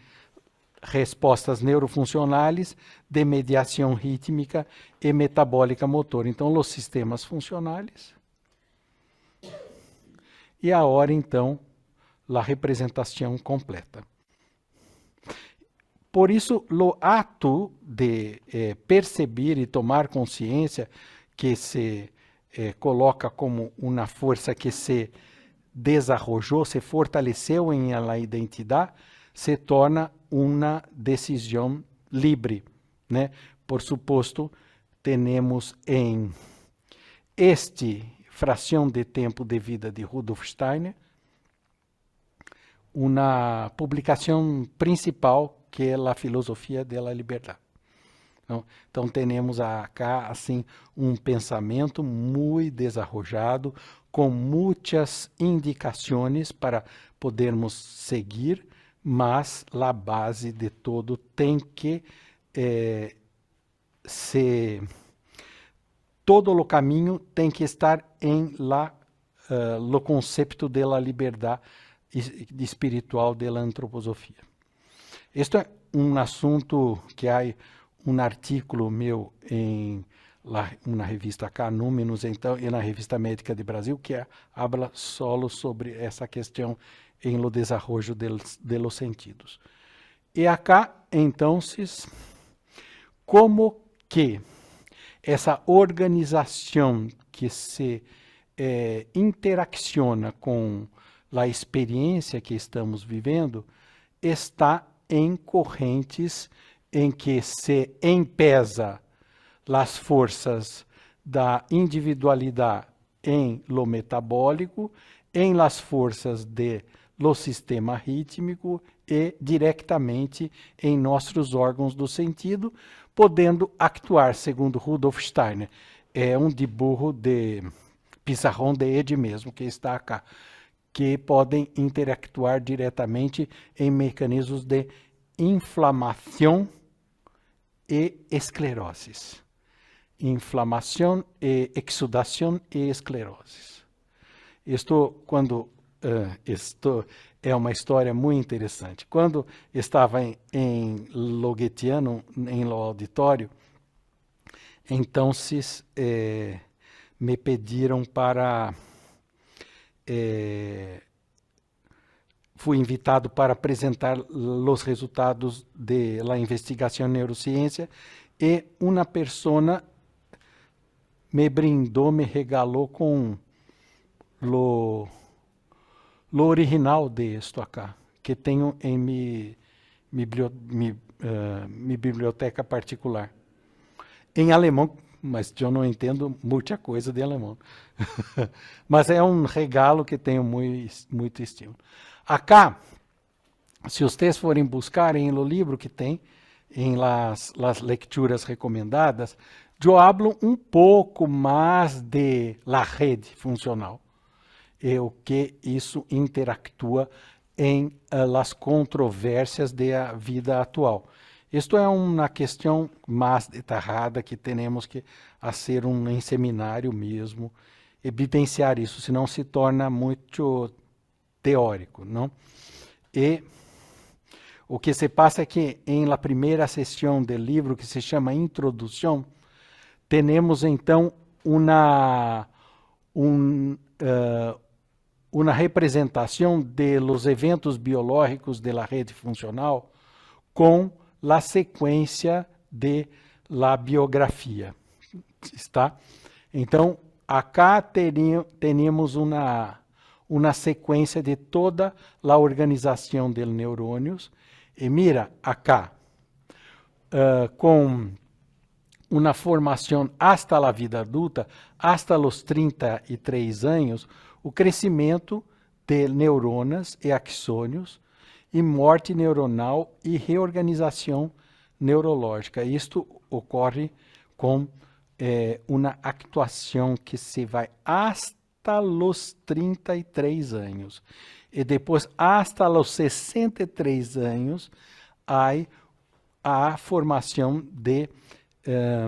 respostas neurofuncionais de mediação rítmica e metabólica motor. Então, os sistemas funcionais. E agora, então, a representação completa. Por isso, o ato de perceber e tomar consciência que se coloca como uma força que se desarrollou, se fortaleceu em la identidade, se torna uma decisão livre, né? Por suposto, temos em fração de tempo de vida de Rudolf Steiner, uma publicação principal que é a filosofia da liberdade. Então, temos acá, assim, um pensamento muito desarrollado, com muitas indicações para podermos seguir, mas a base de todo tem que todo o caminho tem que estar em lo conceito de la liberdade espiritual de la antroposofia. Este é um assunto que há um artículo meu em uma revista acá, Números, então, e na Revista Médica de Brasil, que habla solo sobre essa questão em lo desarrollo de los sentidos. E acá, então, como que essa organização que se interacciona com a experiência que estamos vivendo, está em correntes em que se empesa as forças da individualidade em lo metabólico, em las forças de lo sistema rítmico e diretamente em nossos órgãos do sentido, podendo actuar, segundo Rudolf Steiner. É um dibujo de pizarrão de Ed mesmo, que está acá, que podem interactuar diretamente em mecanismos de inflamação e esclerose. Inflamação e exudação e esclerose. Isto é uma história muito interessante. Quando estava em Loguetiano, em lo auditório, então me pediram para... fui invitado para apresentar os resultados da investigação em neurociência e uma pessoa me brindou, me regalou com lo original de isto acá, que tenho em minha biblioteca particular. Em alemão, mas eu não entendo muita coisa de alemão. Mas é um regalo que tenho muito estímulo. Acá, se vocês forem buscar em o livro que tem, em las leituras recomendadas, eu hablo um pouco mais de la rede funcional e o que isso interactua em las controvérsias da vida atual. Isto é uma questão mais detalhada que temos que fazer em seminário mesmo, evidenciar isso, senão se torna muito teórico, não? E o que se passa é que em la primeira sessão do livro, que se chama Introdução, temos então uma representação de los eventos biológicos de la rede funcional com la sequência de la biografia, está? Então, acá temos uma sequência de toda a organização dos neurônios, e mira, acá, com uma formação hasta a vida adulta, hasta os 33 anos, o crescimento de neuronas e axônios, e morte neuronal e reorganização neurológica. Isto ocorre com uma actuação que se vai hasta os 33 anos. E depois, hasta os 63 anos, há a formação de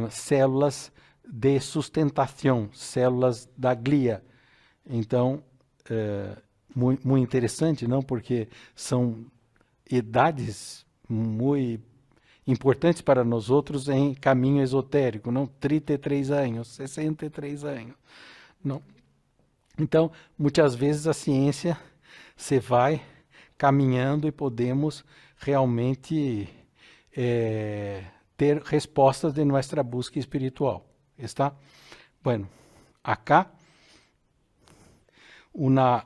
células de sustentação, células da glia. Então, muito interessante, não? Porque são idades muito importantes para nós outros em caminho esotérico, não? 33 anos, 63 anos, não? Então, muitas vezes a ciência se vai caminhando e podemos realmente ter respostas de nossa busca espiritual, está? Bueno, acá uma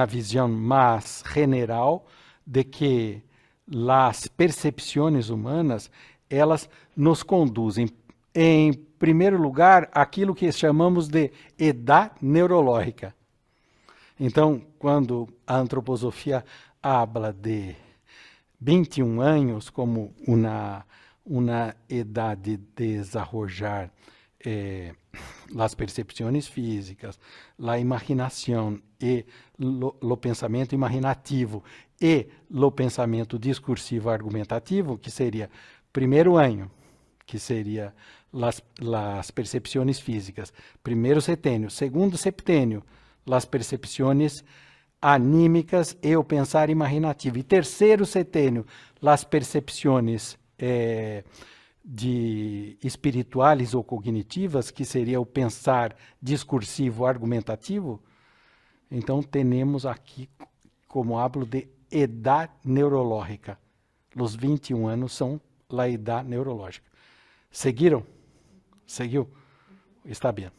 visão mais general de que as percepções humanas, elas nos conduzem, em primeiro lugar, aquilo que chamamos de idade neurológica. Então, quando a antroposofia habla de 21 anos como uma idade de desarrollar as percepções físicas, a imaginação e o pensamento imaginativo e o pensamento discursivo argumentativo, que seria primeiro ano, que seria as percepções físicas, primeiro setênio, segundo septênio, as percepções anímicas e o pensar imaginativo, e terceiro setênio, as percepções de espirituais ou cognitivas, que seria o pensar discursivo argumentativo. Então, temos aqui, como hablo de idade neurológica. Os 21 anos são a idade neurológica. ¿Seguiram? ¿Seguiu? Está bem.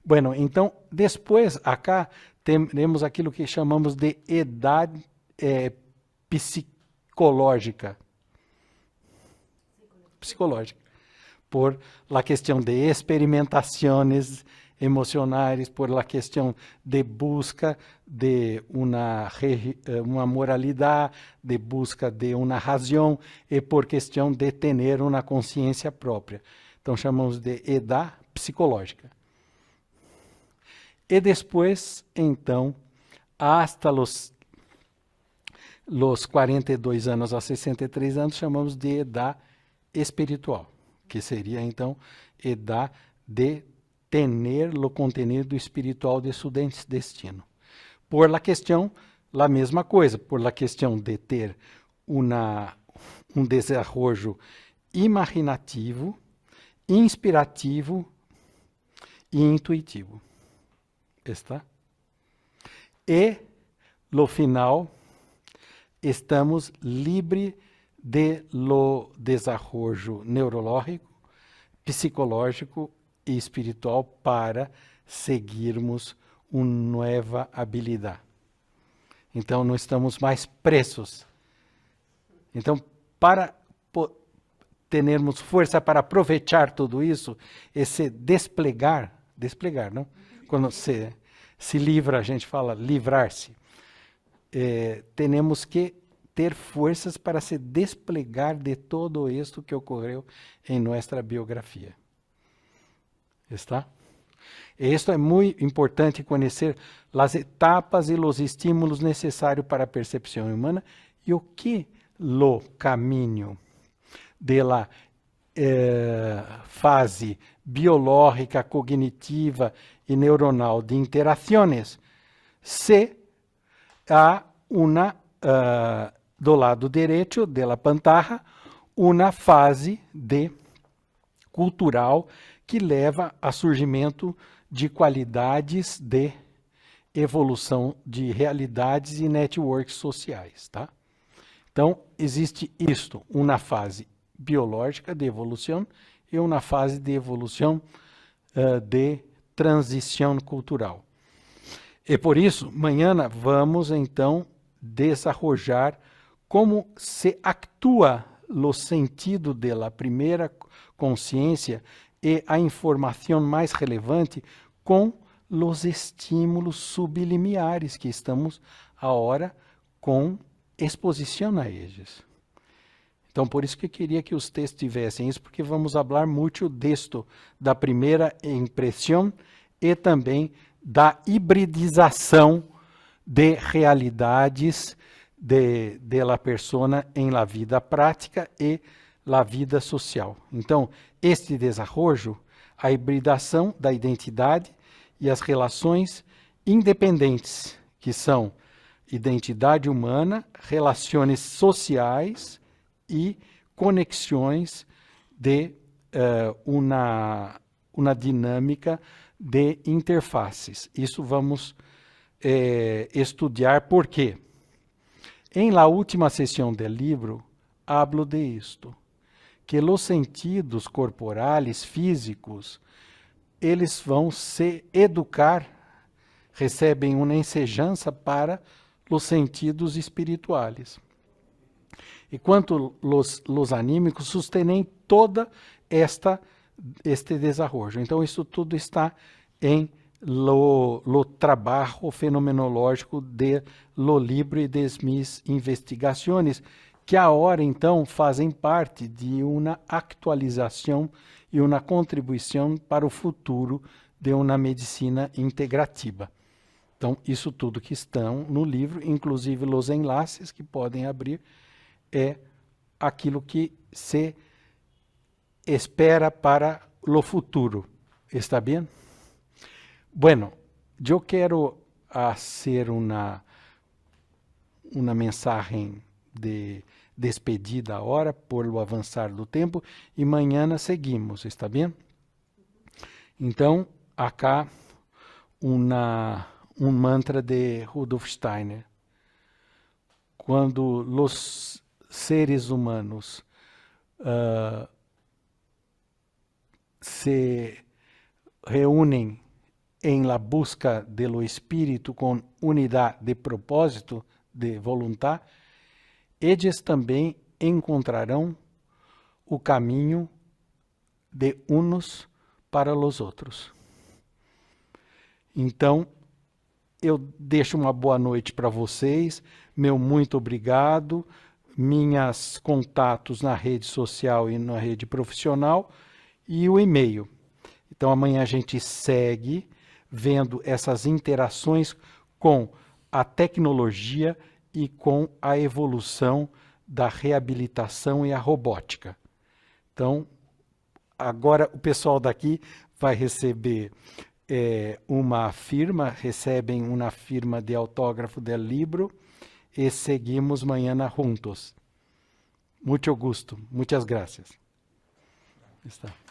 Bueno, então, depois, acá, teremos aquilo que chamamos de edad psicológica. Por la questão de experimentações emocionais, por la questão de busca de uma moralidade, de busca de uma razão e por questão de ter uma consciência própria. Então, chamamos de edad psicológica. E depois, então, hasta los 42 anos a 63 anos, chamamos de edad espiritual, que seria, então, edad de tener o conteúdo espiritual de seu destino. Por la questão, a mesma coisa, por la questão de ter desenvolvimento imaginativo, inspirativo e intuitivo. Está? E, no final, estamos livres de lo desenvolvimento neurológico, psicológico e espiritual para seguirmos uma nova habilidade. Então, não estamos mais presos. Então, para termos força para aproveitar tudo isso, esse desplegar, não? Quando se livra, a gente fala livrar-se. Temos que ter forças para se desplegar de todo isto que ocorreu em nossa biografia. Está? Isto é muito importante conhecer as etapas e os estímulos necessários para a percepção humana e o que o caminho da fase biológica, cognitiva e neuronal de interações se há uma, do lado direito da pantalla, uma fase de cultural que leva a surgimento de qualidades de evolução de realidades e networks sociais, tá? Então, existe isto, uma fase biológica de evolução e uma fase de evolução de transição cultural. E por isso, amanhã vamos, então, desarrollar como se atua o sentido da primeira consciência e a informação mais relevante com os estímulos sublimiares que estamos agora com exposição a eles. Então, por isso que eu queria que os textos tivessem isso, porque vamos falar muito disto, da primeira impressão e também da hibridização de realidades de la persona em la vida prática e la vida social. Então, este desenvolvimento, a hibridação da identidade e as relações independentes, que são identidade humana, relações sociais e conexões de uma dinâmica de interfaces. Isso vamos estudar porque em la última sessão do livro hablo de isto, que os sentidos corporais, físicos, eles vão se educar, recebem uma ensejança para os sentidos espirituais. Enquanto os anímicos sustenem toda este desenvolvimento. Então, isso tudo está em lo trabalho fenomenológico de lo livro e das minhas investigações, que agora, então, fazem parte de uma atualização e uma contribuição para o futuro de uma medicina integrativa. Então, isso tudo que estão no livro, inclusive os enlaces que podem abrir, é aquilo que se espera para o futuro. ¿Está bem? Bueno, eu quero fazer uma mensagem de despedida agora, por o avançar do tempo, e amanhã seguimos, está bem? Então, acá um mantra de Rudolf Steiner. Quando os seres humanos se reúnem em la busca de lo espírito com unidade de propósito, de voluntad, eles também encontrarão o caminho de unos para os outros. Então, eu deixo uma boa noite para vocês, meu muito obrigado, minhas contatos na rede social e na rede profissional e o e-mail. Então, amanhã a gente segue vendo essas interações com a tecnologia e com a evolução da reabilitação e a robótica. Então, agora o pessoal daqui vai receber uma firma, recebem uma firma de autógrafo del libro e seguimos mañana juntos. Muito gusto, muitas gracias. Está.